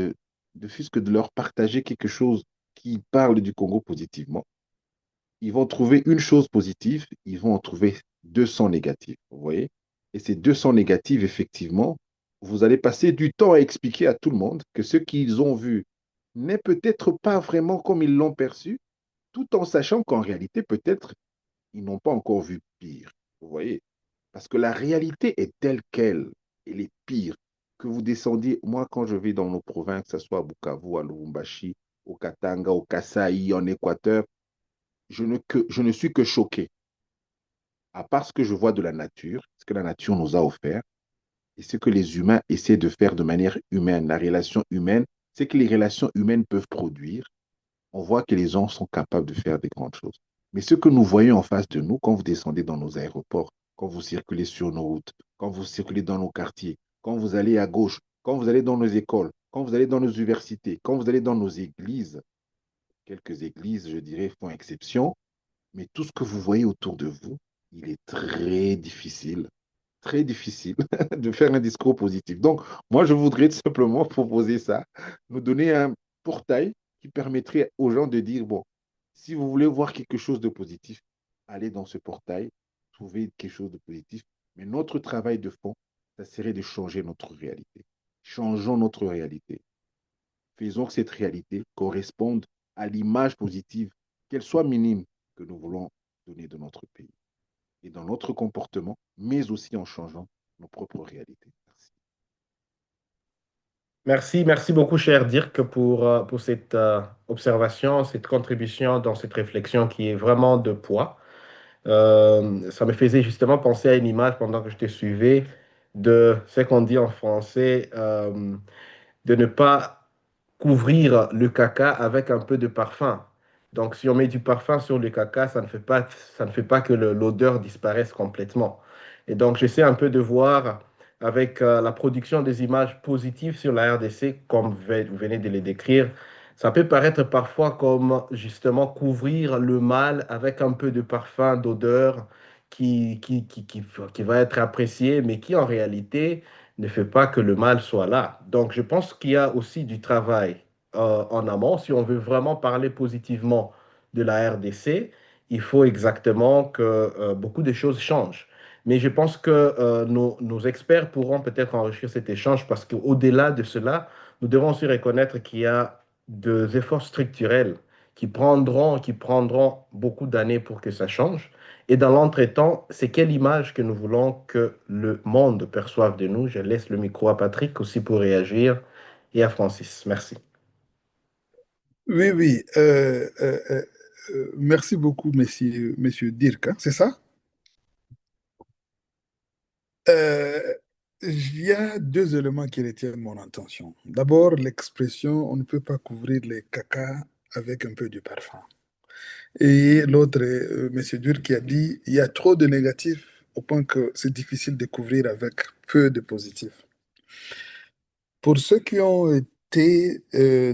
fût de leur partager quelque chose qui parle du Congo positivement, ils vont trouver une chose positive, ils vont en trouver 200 négatives, vous voyez? Et ces 200 négatives, effectivement, vous allez passer du temps à expliquer à tout le monde que ce qu'ils ont vu n'est peut-être pas vraiment comme ils l'ont perçu, tout en sachant qu'en réalité, peut-être, ils n'ont pas encore vu pire, vous voyez? Parce que la réalité est telle qu'elle, elle est pire. Que vous descendiez, moi, quand je vais dans nos provinces, que ce soit à Bukavu, à Lubumbashi, au Katanga, au Kasaï, en Équateur, je ne suis que choqué, à part ce que je vois de la nature, ce que la nature nous a offert, et ce que les humains essaient de faire de manière humaine, la relation humaine, c'est que les relations humaines peuvent produire. On voit que les gens sont capables de faire des grandes choses. Mais ce que nous voyons en face de nous, quand vous descendez dans nos aéroports, quand vous circulez sur nos routes, quand vous circulez dans nos quartiers, quand vous allez à gauche, quand vous allez dans nos écoles, quand vous allez dans nos universités, quand vous allez dans nos églises, quelques églises, je dirais, font exception, mais tout ce que vous voyez autour de vous, il est très difficile de faire un discours positif. Donc, moi, je voudrais tout simplement proposer ça, nous donner un portail qui permettrait aux gens de dire, bon, si vous voulez voir quelque chose de positif, allez dans ce portail, trouvez quelque chose de positif. Mais notre travail de fond, ça serait de changer notre réalité. Changeons notre réalité. Faisons que cette réalité corresponde à l'image positive, qu'elle soit minime, que nous voulons donner de notre pays et dans notre comportement, mais aussi en changeant nos propres réalités. Merci. Merci beaucoup, cher Dirk, pour cette observation, cette contribution dans cette réflexion qui est vraiment de poids. Ça me faisait justement penser à une image pendant que je te suivais de ce qu'on dit en français, de ne pas couvrir le caca avec un peu de parfum. Donc, si on met du parfum sur le caca, ça ne fait pas que l'odeur disparaisse complètement. Et donc, j'essaie un peu de voir avec la production des images positives sur la RDC, comme vous venez de les décrire, ça peut paraître parfois comme justement couvrir le mal avec un peu de parfum, d'odeur qui va être apprécié, mais qui en réalité ne fait pas que le mal soit là. Donc, je pense qu'il y a aussi du travail en amont. Si on veut vraiment parler positivement de la RDC, il faut exactement que beaucoup de choses changent. Mais je pense que nos experts pourront peut-être enrichir cet échange parce qu'au-delà de cela, nous devons aussi reconnaître qu'il y a des efforts structurels qui prendront beaucoup d'années pour que ça change. Et dans l'entretemps, c'est quelle image que nous voulons que le monde perçoive de nous? Je laisse le micro à Patrick aussi pour réagir et à Francis. Merci. Oui, oui. Merci beaucoup, monsieur Dirk, hein, c'est ça? Euh, il y a deux éléments qui retiennent mon attention. D'abord, l'expression on ne peut pas couvrir les caca avec un peu de parfum. Et l'autre, monsieur Dirk, qui a dit il y a trop de négatifs au point que c'est difficile de couvrir avec peu de positifs. Pour ceux qui ont été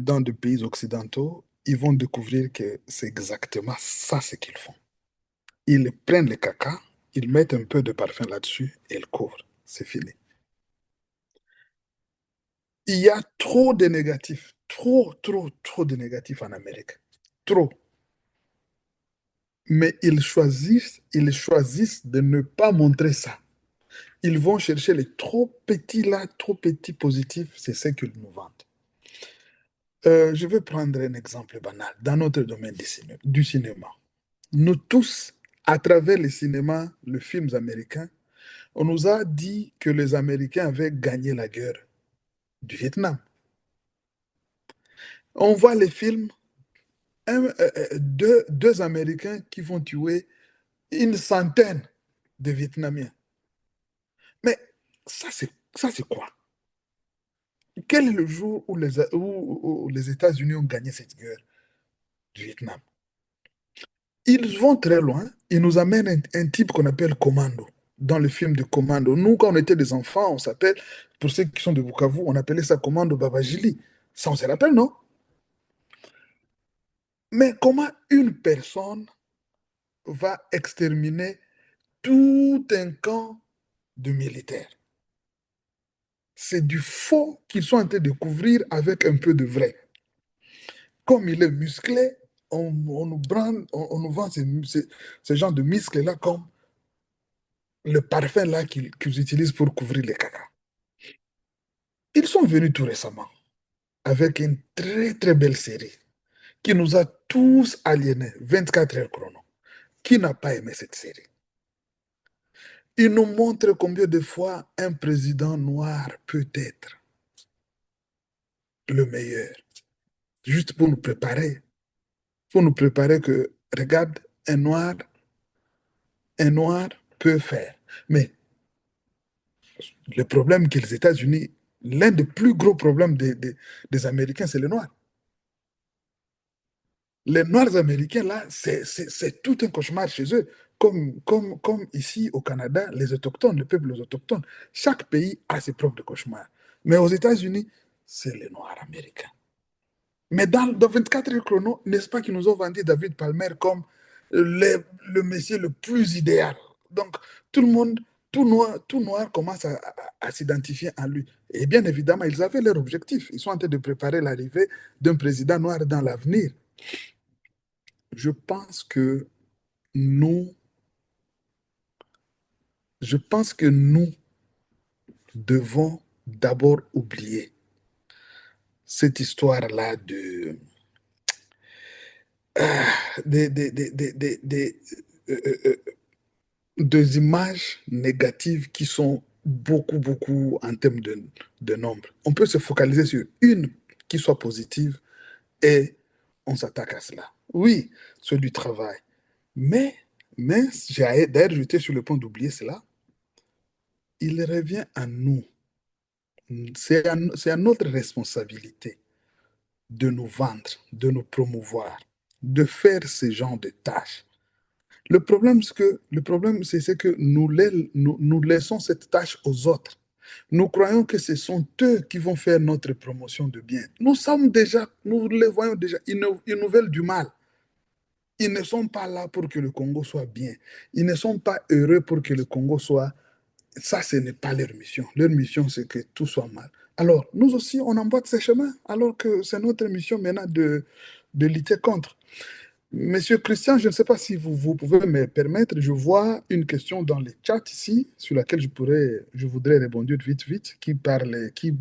dans des pays occidentaux, ils vont découvrir que c'est exactement ça ce qu'ils font. Ils prennent le caca, ils mettent un peu de parfum là-dessus et ils couvrent. C'est fini. Il y a trop de négatifs, trop de négatifs en Amérique. Trop. Mais ils choisissent de ne pas montrer ça. Ils vont chercher les trop petits là, trop petits positifs, c'est ce qu'ils nous vendent. Je vais prendre un exemple banal dans notre domaine du cinéma. Nous tous, à travers les cinémas, les films américains, on nous a dit que les Américains avaient gagné la guerre du Vietnam. On voit les films, deux Américains qui vont tuer une centaine de Vietnamiens. Mais ça, c'est quoi? Quel est le jour où les États-Unis ont gagné cette guerre du Vietnam? Ils vont très loin. Ils nous amènent un type qu'on appelle Commando, dans le film de Commando. Nous, quand on était des enfants, on s'appelle, pour ceux qui sont de Bukavu, on appelait ça Commando Babajili. Ça, on se rappelle, non? Mais comment une personne va exterminer tout un camp de militaires? C'est du faux qu'ils sont en train de couvrir avec un peu de vrai. Comme il est musclé, on nous vend ce genre de muscles-là comme le parfum là qu'ils utilisent pour couvrir les caca. Ils sont venus tout récemment avec une très belle série qui nous a tous aliénés, 24 heures chrono. Qui n'a pas aimé cette série? Il nous montre combien de fois un président noir peut être le meilleur. Juste pour nous préparer. Pour nous préparer que, regarde, un noir peut faire. Mais le problème que les États-Unis, l'un des plus gros problèmes des Américains, c'est les Noirs. Les Noirs américains, là, c'est tout un cauchemar chez eux. Comme ici au Canada, les autochtones, les peuples autochtones, chaque pays a ses propres cauchemars. Mais aux États-Unis, c'est les Noirs américains. Mais dans 24 heures chrono, n'est-ce pas qu'ils nous ont vendu David Palmer comme le messie le plus idéal? Donc, tout le monde, tout noir commence à s'identifier à lui. Et bien évidemment, ils avaient leur objectif. Ils sont en train de préparer l'arrivée d'un président noir dans l'avenir. Je pense que nous devons d'abord oublier cette histoire-là des images négatives qui sont beaucoup en termes de nombre. On peut se focaliser sur une qui soit positive et on s'attaque à cela. Oui, c'est du travail. Mais d'ailleurs, j'étais sur le point d'oublier cela. Il revient à nous. C'est à notre responsabilité de nous vendre, de nous promouvoir, de faire ce genre de tâches. Le problème, c'est que nous laissons cette tâche aux autres. Nous croyons que ce sont eux qui vont faire notre promotion de bien. Nous les voyons déjà, ils nous veulent du mal. Ils ne sont pas là pour que le Congo soit bien. Ils ne sont pas heureux pour que le Congo soit... Ça, ce n'est pas leur mission. Leur mission, c'est que tout soit mal. Alors, nous aussi, on emboîte ces chemins, alors que c'est notre mission maintenant de lutter contre. Monsieur Christian, je ne sais pas si vous pouvez me permettre, je vois une question dans le chat ici, sur laquelle je voudrais répondre vite,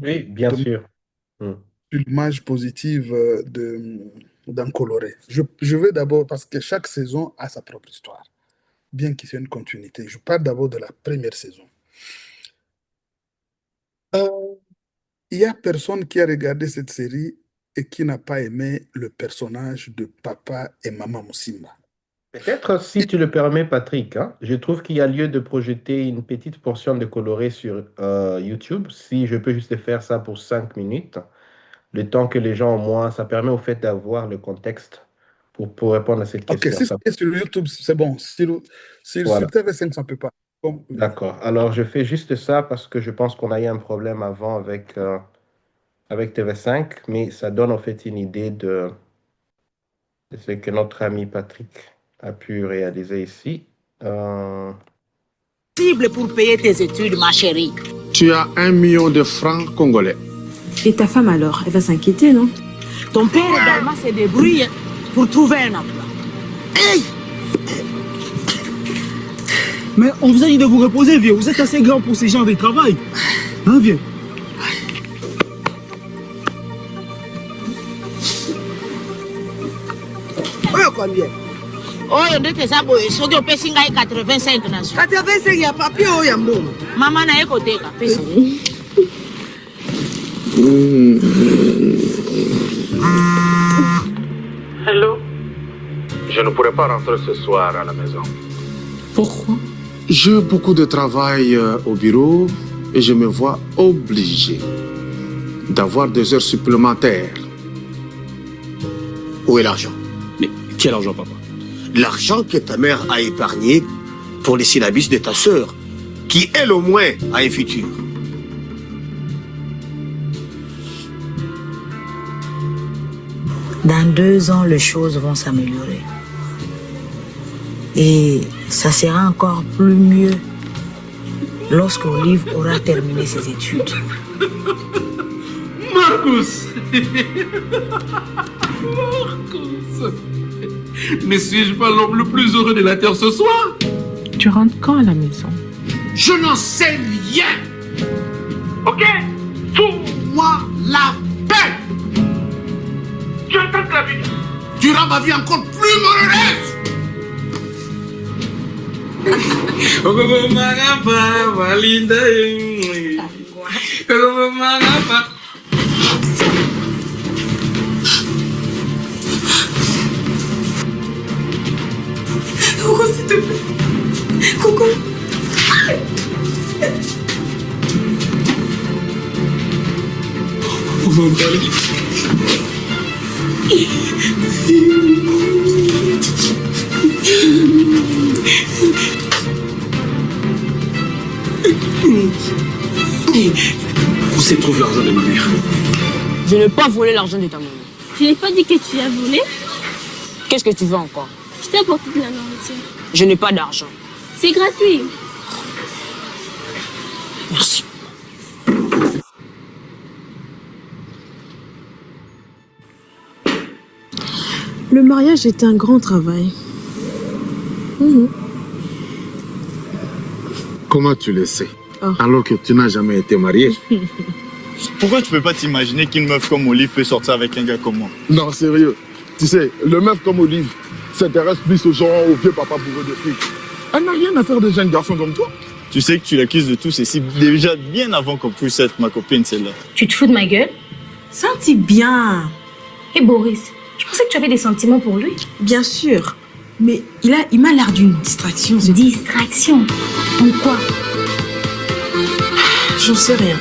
Oui, bien sûr. L'image positive d'un coloré. Je vais d'abord, parce que chaque saison a sa propre histoire, bien qu'il y ait une continuité. Je parle d'abord de la première saison. Il n'y a personne qui a regardé cette série et qui n'a pas aimé le personnage de papa et maman Musimba. Peut-être, si tu le permets, Patrick, hein, je trouve qu'il y a lieu de projeter une petite portion de coloré sur YouTube. Si je peux juste faire ça pour 5 minutes, le temps que les gens, au moins, ça permet au fait d'avoir le contexte pour répondre à cette question. Ok, si c'est sur YouTube, c'est bon. Sur TV5, ça ne peut pas. D'accord. Alors, je fais juste ça parce que je pense qu'on a eu un problème avant avec avec TV5, mais ça donne en fait une idée de ce que notre ami Patrick a pu réaliser ici. Pour payer tes études, ma chérie. Tu as 1 million de francs congolais. Et ta femme alors, elle va s'inquiéter, non? Ton père également se débrouille pour trouver un emploi. Hey! Mais on vous a dit de vous reposer, vieux. Vous êtes assez grand pour ces genres de travail. Hein, vieux? Combien? Oh, on dit que ça, c'est que on paye 85 nations. 85, il y a papier ou il y a mbou? Maman n'a écouté. Hello. Je ne pourrai pas rentrer ce soir à la maison. Pourquoi? J'ai beaucoup de travail au bureau et je me vois obligé d'avoir des heures supplémentaires. Où est l'argent? Mais quel argent, papa? L'argent que ta mère a épargné pour les syllabus de ta sœur, qui elle au moins a un futur. Dans 2 ans, les choses vont s'améliorer. Et ça sera encore plus mieux lorsque Olive aura terminé ses études. Marcus! Marcus! Ne suis-je pas l'homme le plus heureux de la terre ce soir? Tu rentres quand à la maison? Je n'en sais rien! Ok? Fous-moi la paix! Tu entends la vie? Tu rends ma vie encore plus malheureuse! Coco, s'il te plaît. Coco. On va en parler. Où se trouve l'argent de ma mère? Je n'ai pas volé l'argent de ta maman. Je n'ai pas dit que tu as volé. Qu'est-ce que tu veux encore? Je t'ai apporté de la nourriture. Je n'ai pas d'argent. C'est gratuit. Merci. Le mariage est un grand travail. Comment tu le sais? Alors que tu n'as jamais été marié. Pourquoi tu peux pas t'imaginer qu'une meuf comme Olive peut sortir avec un gars comme moi? Non, sérieux. Tu sais, le meuf comme Olive s'intéresse plus aux gens, aux vieux papas bourreux de fric. Elle n'a rien à faire de jeunes garçons comme toi. Tu sais que tu l'accuses de tout ceci déjà bien avant qu'on puisse être ma copine, celle-là. Tu te fous de ma gueule? Senti bien. Et Boris, je pensais que tu avais des sentiments pour lui. Bien sûr. Mais il m'a l'air d'une distraction. Distraction? En quoi? J'en sais rien.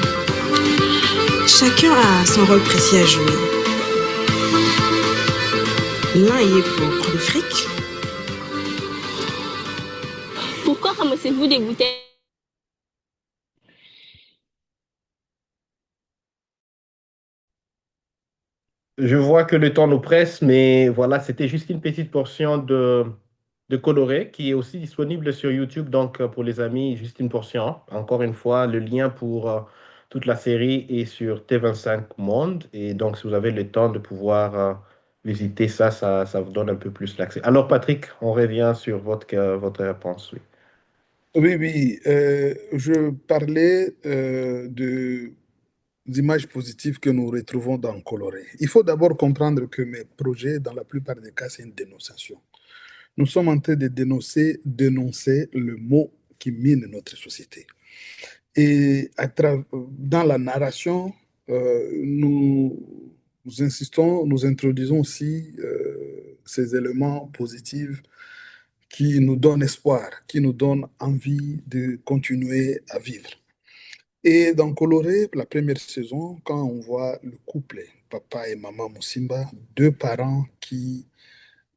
Chacun a son rôle précis à jouer. L'un y est pour le fric. Pourquoi ramassez-vous des bouteilles? Je vois que le temps nous presse, mais voilà, c'était juste une petite portion de coloré qui est aussi disponible sur YouTube. Donc, pour les amis, juste une portion. Encore une fois, le lien pour toute la série est sur T25 Monde. Et donc, si vous avez le temps de pouvoir visiter ça, ça vous donne un peu plus l'accès. Alors, Patrick, on revient sur votre réponse. Oui. Oui, je parlais des images positives que nous retrouvons dans Coloré. Il faut d'abord comprendre que mes projets, dans la plupart des cas, c'est une dénonciation. Nous sommes en train de dénoncer le mot qui mine notre société. Et dans la narration, nous insistons, nous introduisons aussi ces éléments positifs qui nous donnent espoir, qui nous donnent envie de continuer à vivre. Et dans Coloré, la première saison, quand on voit le couple, papa et maman Musimba, 2 parents qui,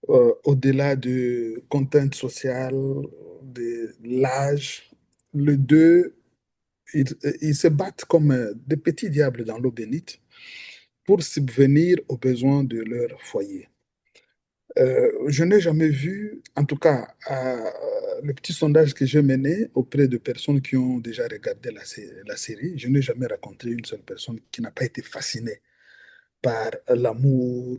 au-delà de contraintes sociales, de l'âge, les deux, ils se battent comme des petits diables dans l'eau bénite pour subvenir aux besoins de leur foyer. Je n'ai jamais vu, en tout cas, le petit sondage que j'ai mené auprès de personnes qui ont déjà regardé la série, je n'ai jamais rencontré une seule personne qui n'a pas été fascinée par l'amour,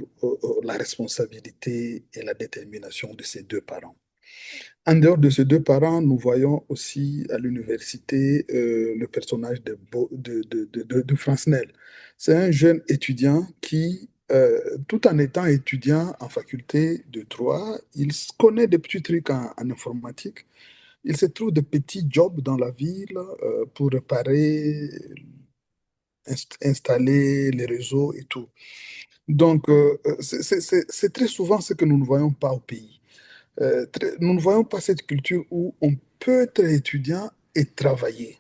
la responsabilité et la détermination de ces deux parents. En dehors de ces deux parents, nous voyons aussi à l'université le personnage de Franz Nel. C'est un jeune étudiant qui, tout en étant étudiant en faculté de droit, il connaît des petits trucs en informatique. Il se trouve de petits jobs dans la ville pour réparer, installer les réseaux et tout. Donc, c'est très souvent ce que nous ne voyons pas au pays. Nous ne voyons pas cette culture où on peut être étudiant et travailler.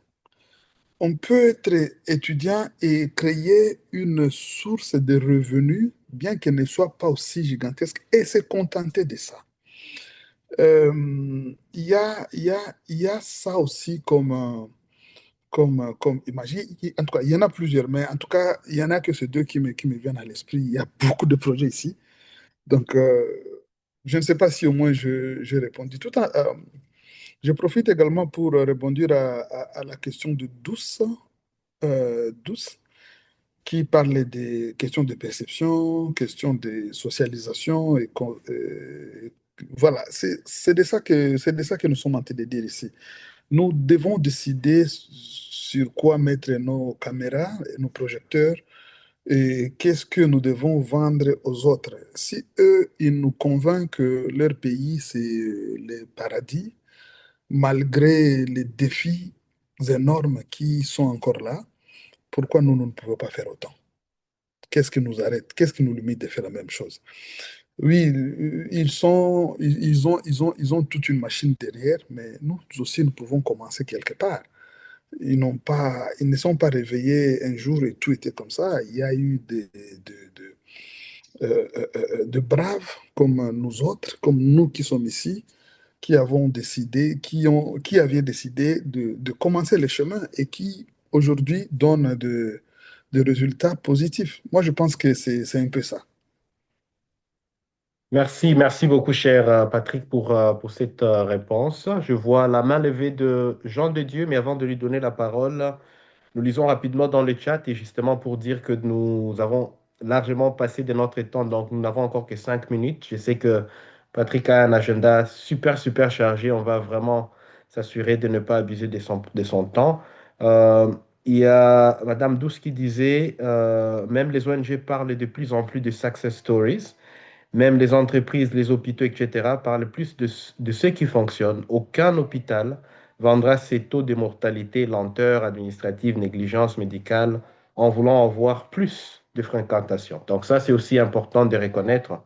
On peut être étudiant et créer une source de revenus, bien qu'elle ne soit pas aussi gigantesque, et se contenter de ça. Il y a ça aussi comme imagine. En tout cas, il y en a plusieurs, mais en tout cas, il y en a que ces deux qui me viennent à l'esprit. Il y a beaucoup de projets ici. Donc, je ne sais pas si au moins j'ai répondu. Je profite également pour répondre à la question de Douce, qui parlait des questions de perception, questions de socialisation. Voilà, c'est de ça que nous sommes en train de dire ici. Nous devons décider sur quoi mettre nos caméras, nos projecteurs, et qu'est-ce que nous devons vendre aux autres. Si eux, ils nous convainquent que leur pays, c'est le paradis, malgré les défis énormes qui sont encore là, pourquoi nous ne pouvons pas faire autant? Qu'est-ce qui nous arrête? Qu'est-ce qui nous limite de faire la même chose? Oui, ils ont toute une machine derrière, mais nous aussi, nous pouvons commencer quelque part. Ils ne sont pas réveillés un jour et tout était comme ça. Il y a eu de braves comme nous autres, comme nous qui sommes ici, qui avaient décidé de commencer le chemin et qui aujourd'hui donnent des résultats positifs. Moi, je pense que c'est un peu ça. Merci beaucoup, cher Patrick, pour cette réponse. Je vois la main levée de Jean de Dieu, mais avant de lui donner la parole, nous lisons rapidement dans le chat et justement pour dire que nous avons largement passé de notre temps, donc nous n'avons encore que 5 minutes. Je sais que Patrick a un agenda super chargé. On va vraiment s'assurer de ne pas abuser de son temps. Il y a Madame Douce qui disait, même les ONG parlent de plus en plus de success stories. Même les entreprises, les hôpitaux, etc., parlent plus de ce qui fonctionne. Aucun hôpital vendra ses taux de mortalité, lenteur administrative, négligence médicale, en voulant avoir plus de fréquentation. Donc ça, c'est aussi important de reconnaître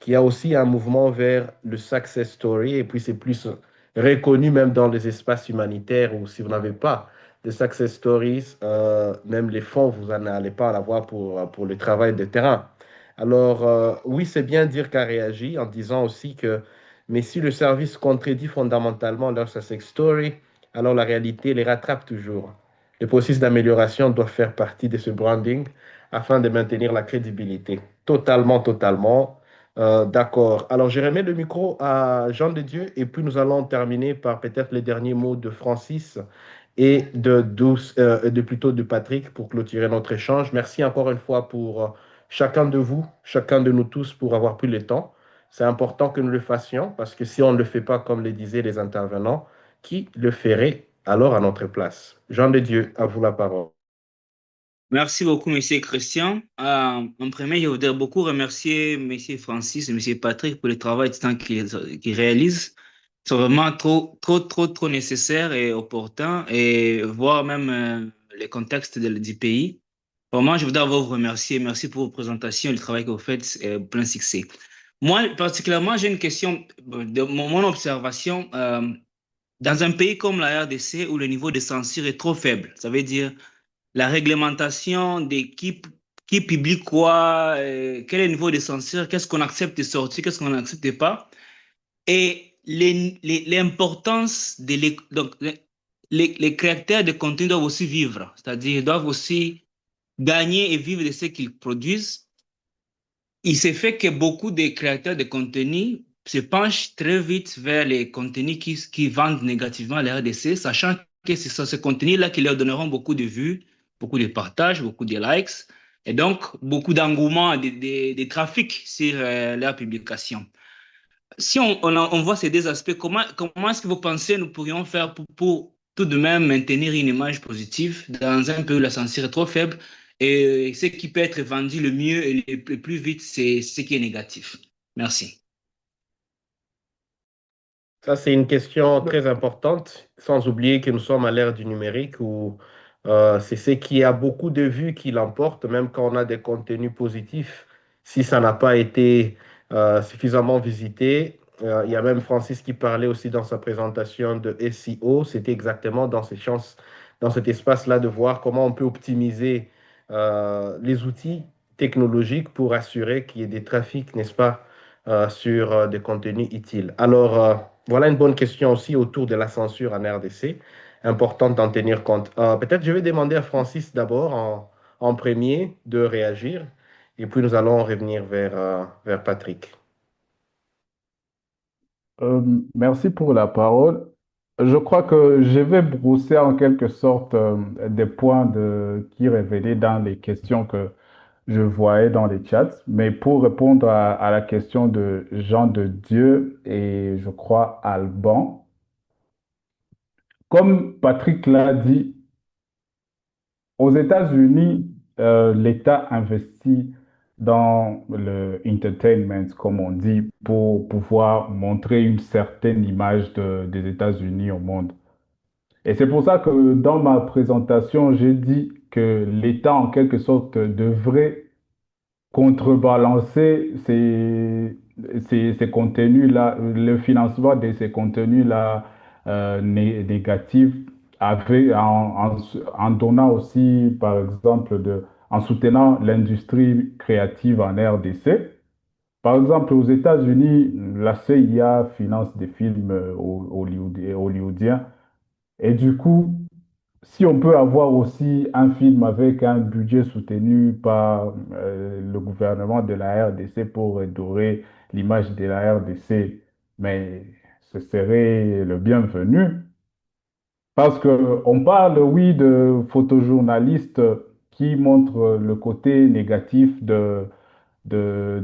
qu'il y a aussi un mouvement vers le success story, et puis c'est plus reconnu même dans les espaces humanitaires, où si vous n'avez pas de success stories, même les fonds, vous n'allez pas en avoir pour le travail de terrain. Alors, oui, c'est bien dire qu'a réagi en disant aussi que, mais si le service contredit fondamentalement leur success story, alors la réalité les rattrape toujours. Le processus d'amélioration doit faire partie de ce branding afin de maintenir la crédibilité. Totalement. D'accord. Alors, je remets le micro à Jean de Dieu et puis nous allons terminer par peut-être les derniers mots de Francis et plutôt de Patrick pour clôturer notre échange. Merci encore une fois pour chacun de vous, chacun de nous tous pour avoir pris le temps. C'est important que nous le fassions parce que si on ne le fait pas, comme le disaient les intervenants, qui le ferait alors à notre place? Jean de Dieu, à vous la parole. Merci beaucoup, M. Christian. En premier, je voudrais beaucoup remercier M. Francis et M. Patrick pour le travail qu'ils réalisent. C'est vraiment trop nécessaire et opportun, et voir même les contextes du pays. Vraiment, je voudrais vous remercier. Merci pour vos présentations et le travail que vous faites. Plein succès. Moi, particulièrement, j'ai une question de mon observation. Dans un pays comme la RDC, où le niveau de censure est trop faible, ça veut dire la réglementation des qui publie quoi, quel est le niveau de censure, qu'est-ce qu'on accepte de sortir, qu'est-ce qu'on n'accepte pas, et l'importance donc les créateurs de contenu doivent aussi vivre, c'est-à-dire doivent aussi gagner et vivre de ce qu'ils produisent, il s'est fait que beaucoup de créateurs de contenu se penchent très vite vers les contenus qui vendent négativement la RDC, sachant que c'est ce contenu-là qui leur donneront beaucoup de vues, beaucoup de partages, beaucoup de likes, et donc beaucoup d'engouement, de trafic sur leur publication. Si on voit ces deux aspects, comment est-ce que vous pensez nous pourrions faire pour tout de même maintenir une image positive dans un pays où la censure est trop faible et ce qui peut être vendu le mieux et le plus vite, c'est ce qui est négatif? Merci. Ça, c'est une question très importante, sans oublier que nous sommes à l'ère du numérique où c'est ce qui a beaucoup de vues qui l'emporte, même quand on a des contenus positifs. Si ça n'a pas été suffisamment visité, il y a même Francis qui parlait aussi dans sa présentation de SEO. C'était exactement dans ces chances, dans cet espace-là de voir comment on peut optimiser les outils technologiques pour assurer qu'il y ait des trafics, n'est-ce pas, sur des contenus utiles. Alors, voilà une bonne question aussi autour de la censure en RDC. Important d'en tenir compte. Peut-être je vais demander à Francis d'abord en premier de réagir et puis nous allons revenir vers Patrick. Merci pour la parole. Je crois que je vais brousser en quelque sorte des points qui révélaient dans les questions que je voyais dans les chats. Mais pour répondre à la question de Jean de Dieu et je crois Alban, comme Patrick l'a dit, aux États-Unis, l'État investit dans le entertainment, comme on dit, pour pouvoir montrer une certaine image des États-Unis au monde. Et c'est pour ça que dans ma présentation, j'ai dit que l'État, en quelque sorte, devrait contrebalancer ces contenus-là, le financement de ces contenus-là négatifs en donnant aussi, par exemple, en soutenant l'industrie créative en RDC. Par exemple, aux États-Unis, la CIA finance des films hollywoodiens. Et du coup, si on peut avoir aussi un film avec un budget soutenu par le gouvernement de la RDC pour redorer l'image de la RDC, mais ce serait le bienvenu. Parce qu'on parle, oui, de photojournalistes qui montrent le côté négatif de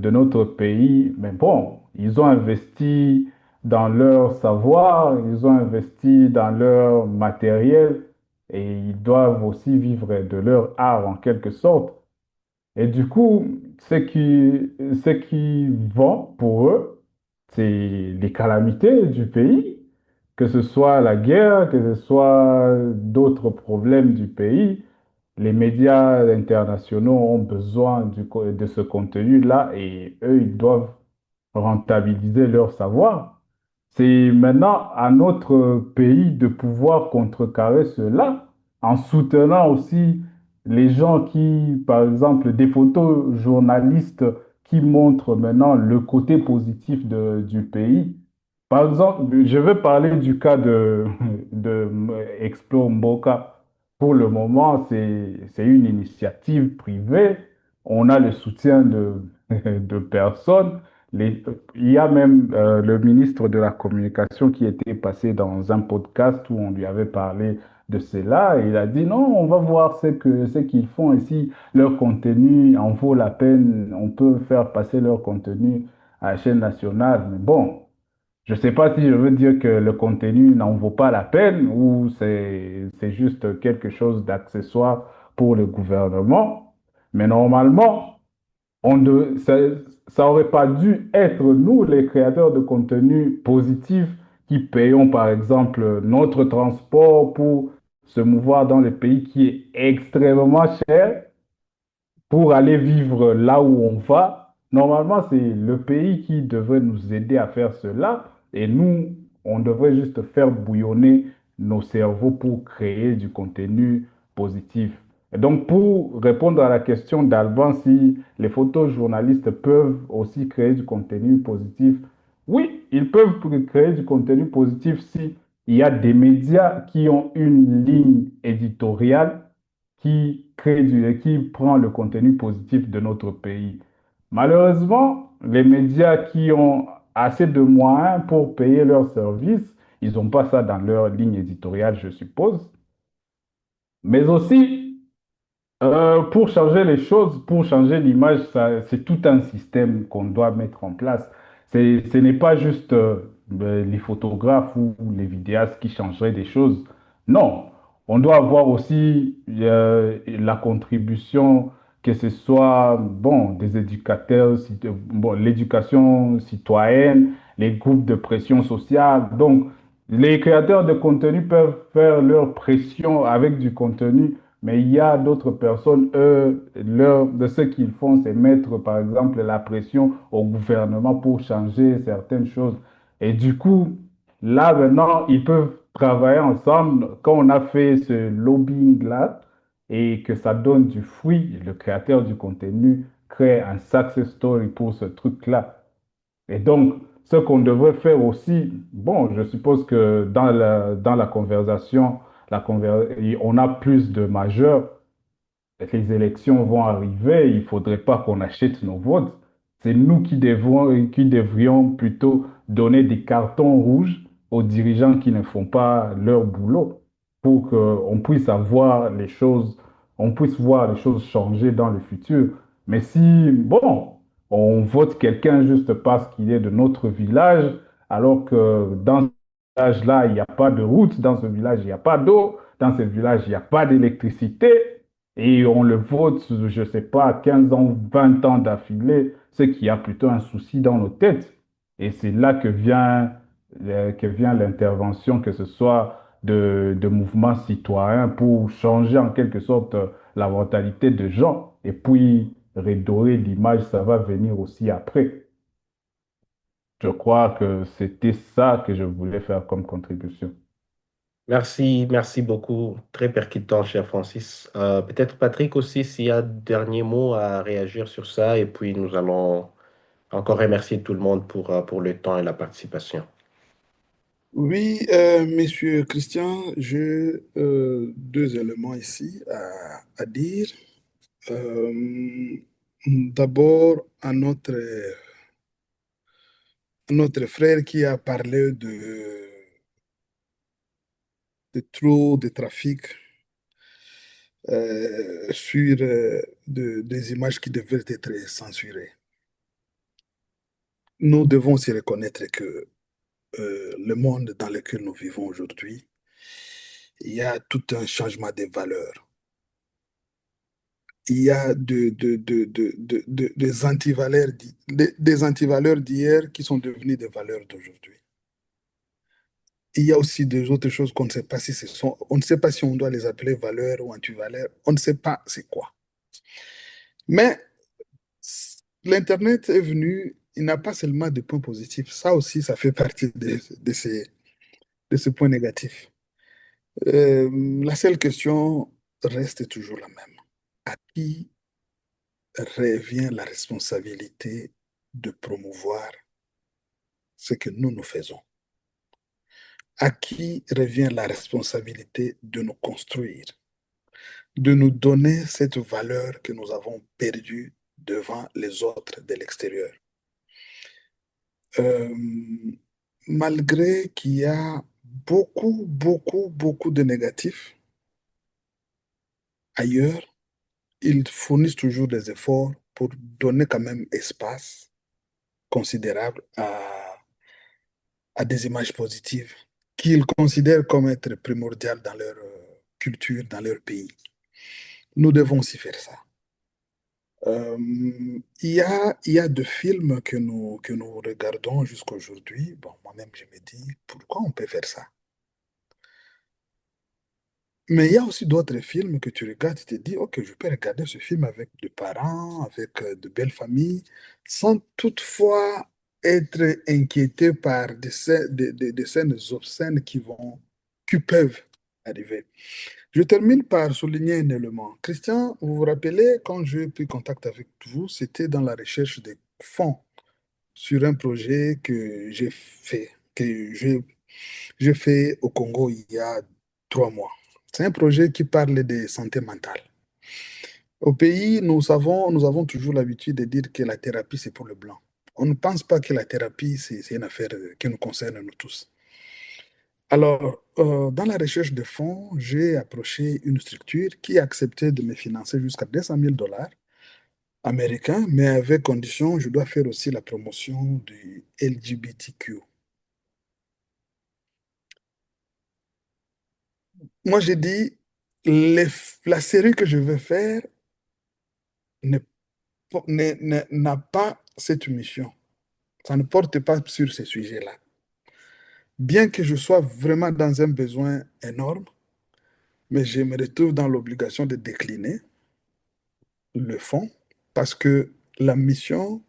notre pays, mais bon, ils ont investi dans leur savoir, ils ont investi dans leur matériel et ils doivent aussi vivre de leur art en quelque sorte. Et du coup, ce qui vend pour eux, c'est les calamités du pays, que ce soit la guerre, que ce soit d'autres problèmes du pays. Les médias internationaux ont besoin de ce contenu-là et eux, ils doivent rentabiliser leur savoir. C'est maintenant à notre pays de pouvoir contrecarrer cela en soutenant aussi les gens qui, par exemple, des photojournalistes qui montrent maintenant le côté positif du pays. Par exemple, je vais parler du cas de Explore Mboka. Pour le moment, c'est une initiative privée. On a le soutien de personnes. Il y a même le ministre de la Communication qui était passé dans un podcast où on lui avait parlé de cela. Et il a dit non, on va voir ce qu'ils font ici. Leur contenu en vaut la peine. On peut faire passer leur contenu à la chaîne nationale. Mais bon, je ne sais pas si je veux dire que le contenu n'en vaut pas la peine ou c'est juste quelque chose d'accessoire pour le gouvernement. Mais normalement, ça n'aurait pas dû être nous, les créateurs de contenu positif, qui payons par exemple notre transport pour se mouvoir dans le pays qui est extrêmement cher pour aller vivre là où on va. Normalement, c'est le pays qui devrait nous aider à faire cela et nous, on devrait juste faire bouillonner nos cerveaux pour créer du contenu positif. Et donc, pour répondre à la question d'Alban, si les photojournalistes peuvent aussi créer du contenu positif, oui, ils peuvent créer du contenu positif si il y a des médias qui ont une ligne éditoriale qui prend le contenu positif de notre pays. Malheureusement, les médias qui ont assez de moyens pour payer leurs services, ils n'ont pas ça dans leur ligne éditoriale, je suppose. Mais aussi, pour changer les choses, pour changer l'image, c'est tout un système qu'on doit mettre en place. Ce n'est pas juste les photographes ou les vidéastes qui changeraient des choses. Non, on doit avoir aussi la contribution, que ce soit bon, des éducateurs, bon, l'éducation citoyenne, les groupes de pression sociale. Donc, les créateurs de contenu peuvent faire leur pression avec du contenu, mais il y a d'autres personnes, eux, de ce qu'ils font, c'est mettre, par exemple, la pression au gouvernement pour changer certaines choses. Et du coup, là, maintenant, ils peuvent travailler ensemble. Quand on a fait ce lobbying-là et que ça donne du fruit, le créateur du contenu crée un success story pour ce truc-là. Et donc, ce qu'on devrait faire aussi, bon, je suppose que dans la conversation, on a plus de majeurs, les élections vont arriver, il ne faudrait pas qu'on achète nos votes. C'est nous qui devrions plutôt donner des cartons rouges aux dirigeants qui ne font pas leur boulot pour qu'on puisse avoir les choses, on puisse voir les choses changer dans le futur. Mais si, bon, on vote quelqu'un juste parce qu'il est de notre village, alors que dans ce village-là, il n'y a pas de route, dans ce village, il n'y a pas d'eau, dans ce village, il n'y a pas d'électricité, et on le vote, je ne sais pas, 15 ans, 20 ans d'affilée, c'est qu'il y a plutôt un souci dans nos têtes. Et c'est là que vient l'intervention, que ce soit de mouvements citoyens pour changer en quelque sorte la mentalité de gens. Et puis, redorer l'image, ça va venir aussi après. Je crois que c'était ça que je voulais faire comme contribution. Merci, merci beaucoup. Très percutant, cher Francis. Peut-être Patrick aussi, s'il y a un dernier mot à réagir sur ça, et puis nous allons encore remercier tout le monde pour le temps et la participation. Oui, Monsieur Christian, j'ai deux éléments ici à dire. D'abord, à notre frère qui a parlé de trop de trafic sur des images qui devaient être censurées. Nous devons aussi reconnaître que le monde dans lequel nous vivons aujourd'hui, il y a tout un changement des valeurs. Il y a des antivaleurs d'hier qui sont devenues des valeurs d'aujourd'hui. Il y a aussi des autres choses qu'on ne sait pas si on ne sait pas si on doit les appeler valeurs ou antivaleurs. On ne sait pas c'est quoi. Mais l'Internet est venu, il n'a pas seulement des points positifs. Ça aussi, ça fait partie de ces points négatifs. La seule question reste toujours la même. À qui revient la responsabilité de promouvoir ce que nous faisons? À qui revient la responsabilité de nous construire, de nous donner cette valeur que nous avons perdue devant les autres de l'extérieur? Malgré qu'il y a beaucoup de négatifs ailleurs, ils fournissent toujours des efforts pour donner quand même espace considérable à des images positives qu'ils considèrent comme être primordiales dans leur culture, dans leur pays. Nous devons aussi faire ça. Il y a deux films que nous regardons jusqu'à aujourd'hui. Bon, moi-même, je me dis, pourquoi on peut faire ça? Mais il y a aussi d'autres films que tu regardes et tu te dis, ok, je peux regarder ce film avec des parents, avec de belles familles, sans toutefois être inquiété par des scènes obscènes qui peuvent arriver. Je termine par souligner un élément. Christian, vous vous rappelez, quand j'ai pris contact avec vous, c'était dans la recherche des fonds sur un projet que j'ai fait au Congo il y a 3 mois. C'est un projet qui parle de santé mentale. Au pays, nous avons toujours l'habitude de dire que la thérapie, c'est pour le blanc. On ne pense pas que la thérapie, c'est une affaire qui nous concerne nous tous. Alors, dans la recherche de fonds, j'ai approché une structure qui a accepté de me financer jusqu'à 200 000 dollars américains, mais avec condition, je dois faire aussi la promotion du LGBTQ. Moi, j'ai dit, la série que je veux faire n'a pas cette mission. Ça ne porte pas sur ces sujets-là. Bien que je sois vraiment dans un besoin énorme, mais je me retrouve dans l'obligation de décliner le fonds parce que la mission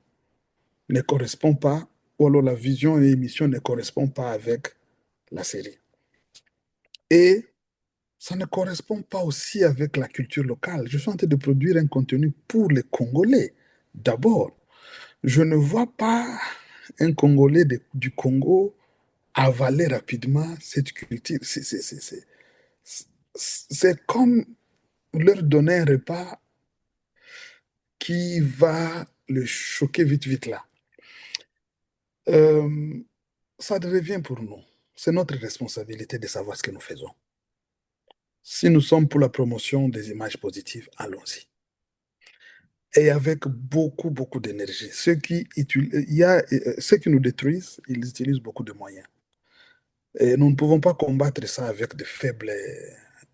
ne correspond pas, ou alors la vision et mission ne correspondent pas avec la série. Et ça ne correspond pas aussi avec la culture locale. Je suis en train de produire un contenu pour les Congolais. D'abord, je ne vois pas un Congolais du Congo avaler rapidement cette culture. C'est comme leur donner un repas qui va le choquer vite, vite là. Ça revient pour nous. C'est notre responsabilité de savoir ce que nous faisons. Si nous sommes pour la promotion des images positives, allons-y. Et avec beaucoup, beaucoup d'énergie. Ceux qui nous détruisent, ils utilisent beaucoup de moyens. Et nous ne pouvons pas combattre ça avec de faibles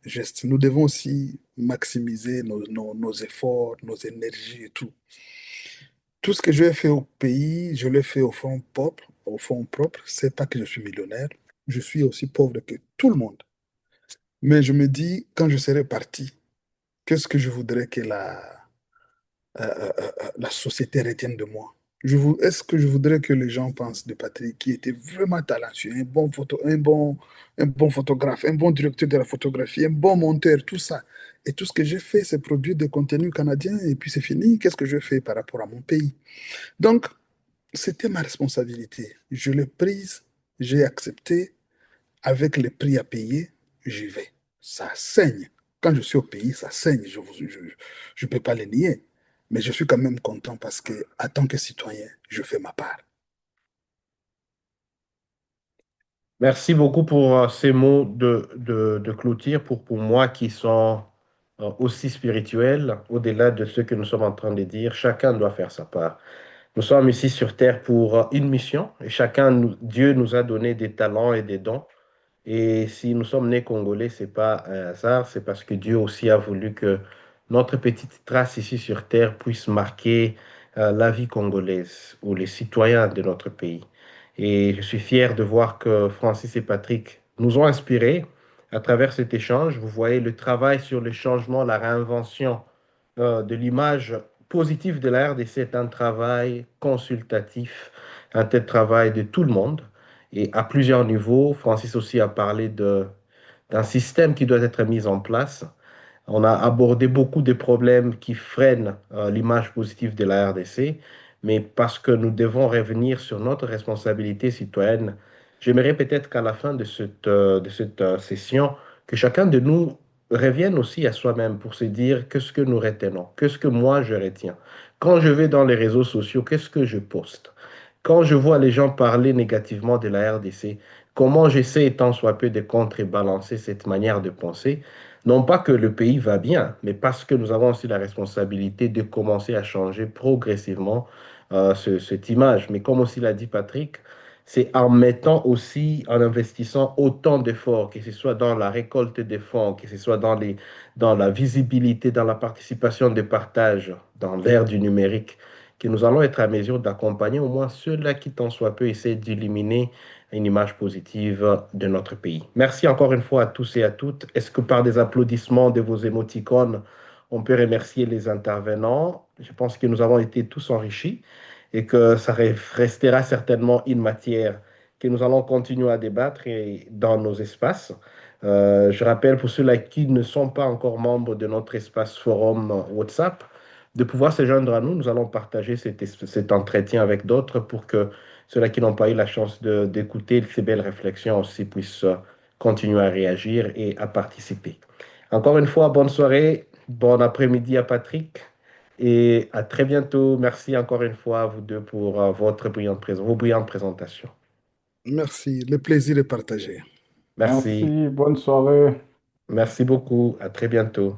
gestes. Nous devons aussi maximiser nos efforts, nos énergies et tout. Tout ce que je fais au pays, je le fais au fond propre. C'est pas que je suis millionnaire. Je suis aussi pauvre que tout le monde. Mais je me dis, quand je serai parti, qu'est-ce que je voudrais que la société retienne de moi? Est-ce que je voudrais que les gens pensent de Patrick, qui était vraiment talentueux, un bon photographe, un bon directeur de la photographie, un bon monteur, tout ça. Et tout ce que j'ai fait, c'est produire des contenus canadiens et puis c'est fini. Qu'est-ce que je fais par rapport à mon pays? Donc, c'était ma responsabilité. Je l'ai prise, j'ai accepté. Avec les prix à payer, j'y vais. Ça saigne. Quand je suis au pays, ça saigne. Je ne peux pas le nier. Mais je suis quand même content parce que, en tant que citoyen, je fais ma part. Merci beaucoup pour ces mots de clôture pour moi qui sont aussi spirituels, au-delà de ce que nous sommes en train de dire. Chacun doit faire sa part. Nous sommes ici sur Terre pour une mission et Dieu nous a donné des talents et des dons. Et si nous sommes nés Congolais, ce n'est pas un hasard, c'est parce que Dieu aussi a voulu que notre petite trace ici sur Terre puisse marquer la vie congolaise ou les citoyens de notre pays. Et je suis fier de voir que Francis et Patrick nous ont inspirés à travers cet échange. Vous voyez le travail sur le changement, la réinvention de l'image positive de la RDC est un travail consultatif, un tel travail de tout le monde. Et à plusieurs niveaux, Francis aussi a parlé d'un système qui doit être mis en place. On a abordé beaucoup de problèmes qui freinent l'image positive de la RDC, mais parce que nous devons revenir sur notre responsabilité citoyenne, j'aimerais peut-être qu'à la fin de cette session, que chacun de nous revienne aussi à soi-même pour se dire qu'est-ce que nous retenons, qu'est-ce que moi je retiens. Quand je vais dans les réseaux sociaux, qu'est-ce que je poste? Quand je vois les gens parler négativement de la RDC, comment j'essaie tant soit peu de contrebalancer cette manière de penser? Non pas que le pays va bien, mais parce que nous avons aussi la responsabilité de commencer à changer progressivement cette image. Mais comme aussi l'a dit Patrick, c'est en mettant aussi, en investissant autant d'efforts, que ce soit dans la récolte des fonds, que ce soit dans la visibilité, dans la participation de partage, dans l'ère du numérique, que nous allons être à mesure d'accompagner au moins ceux-là qui, tant soit peu, essaient d'éliminer une image positive de notre pays. Merci encore une fois à tous et à toutes. Est-ce que par des applaudissements de vos émoticônes, on peut remercier les intervenants? Je pense que nous avons été tous enrichis et que ça restera certainement une matière que nous allons continuer à débattre dans nos espaces. Je rappelle pour ceux-là qui ne sont pas encore membres de notre espace forum WhatsApp, de pouvoir se joindre à nous. Nous allons partager cet entretien avec d'autres pour que ceux-là qui n'ont pas eu la chance d'écouter ces belles réflexions aussi puissent continuer à réagir et à participer. Encore une fois, bonne soirée. Bon après-midi à Patrick et à très bientôt. Merci encore une fois à vous deux pour vos brillantes présentations. Merci, le plaisir est partagé. Merci. Merci, bonne soirée. Merci beaucoup. À très bientôt.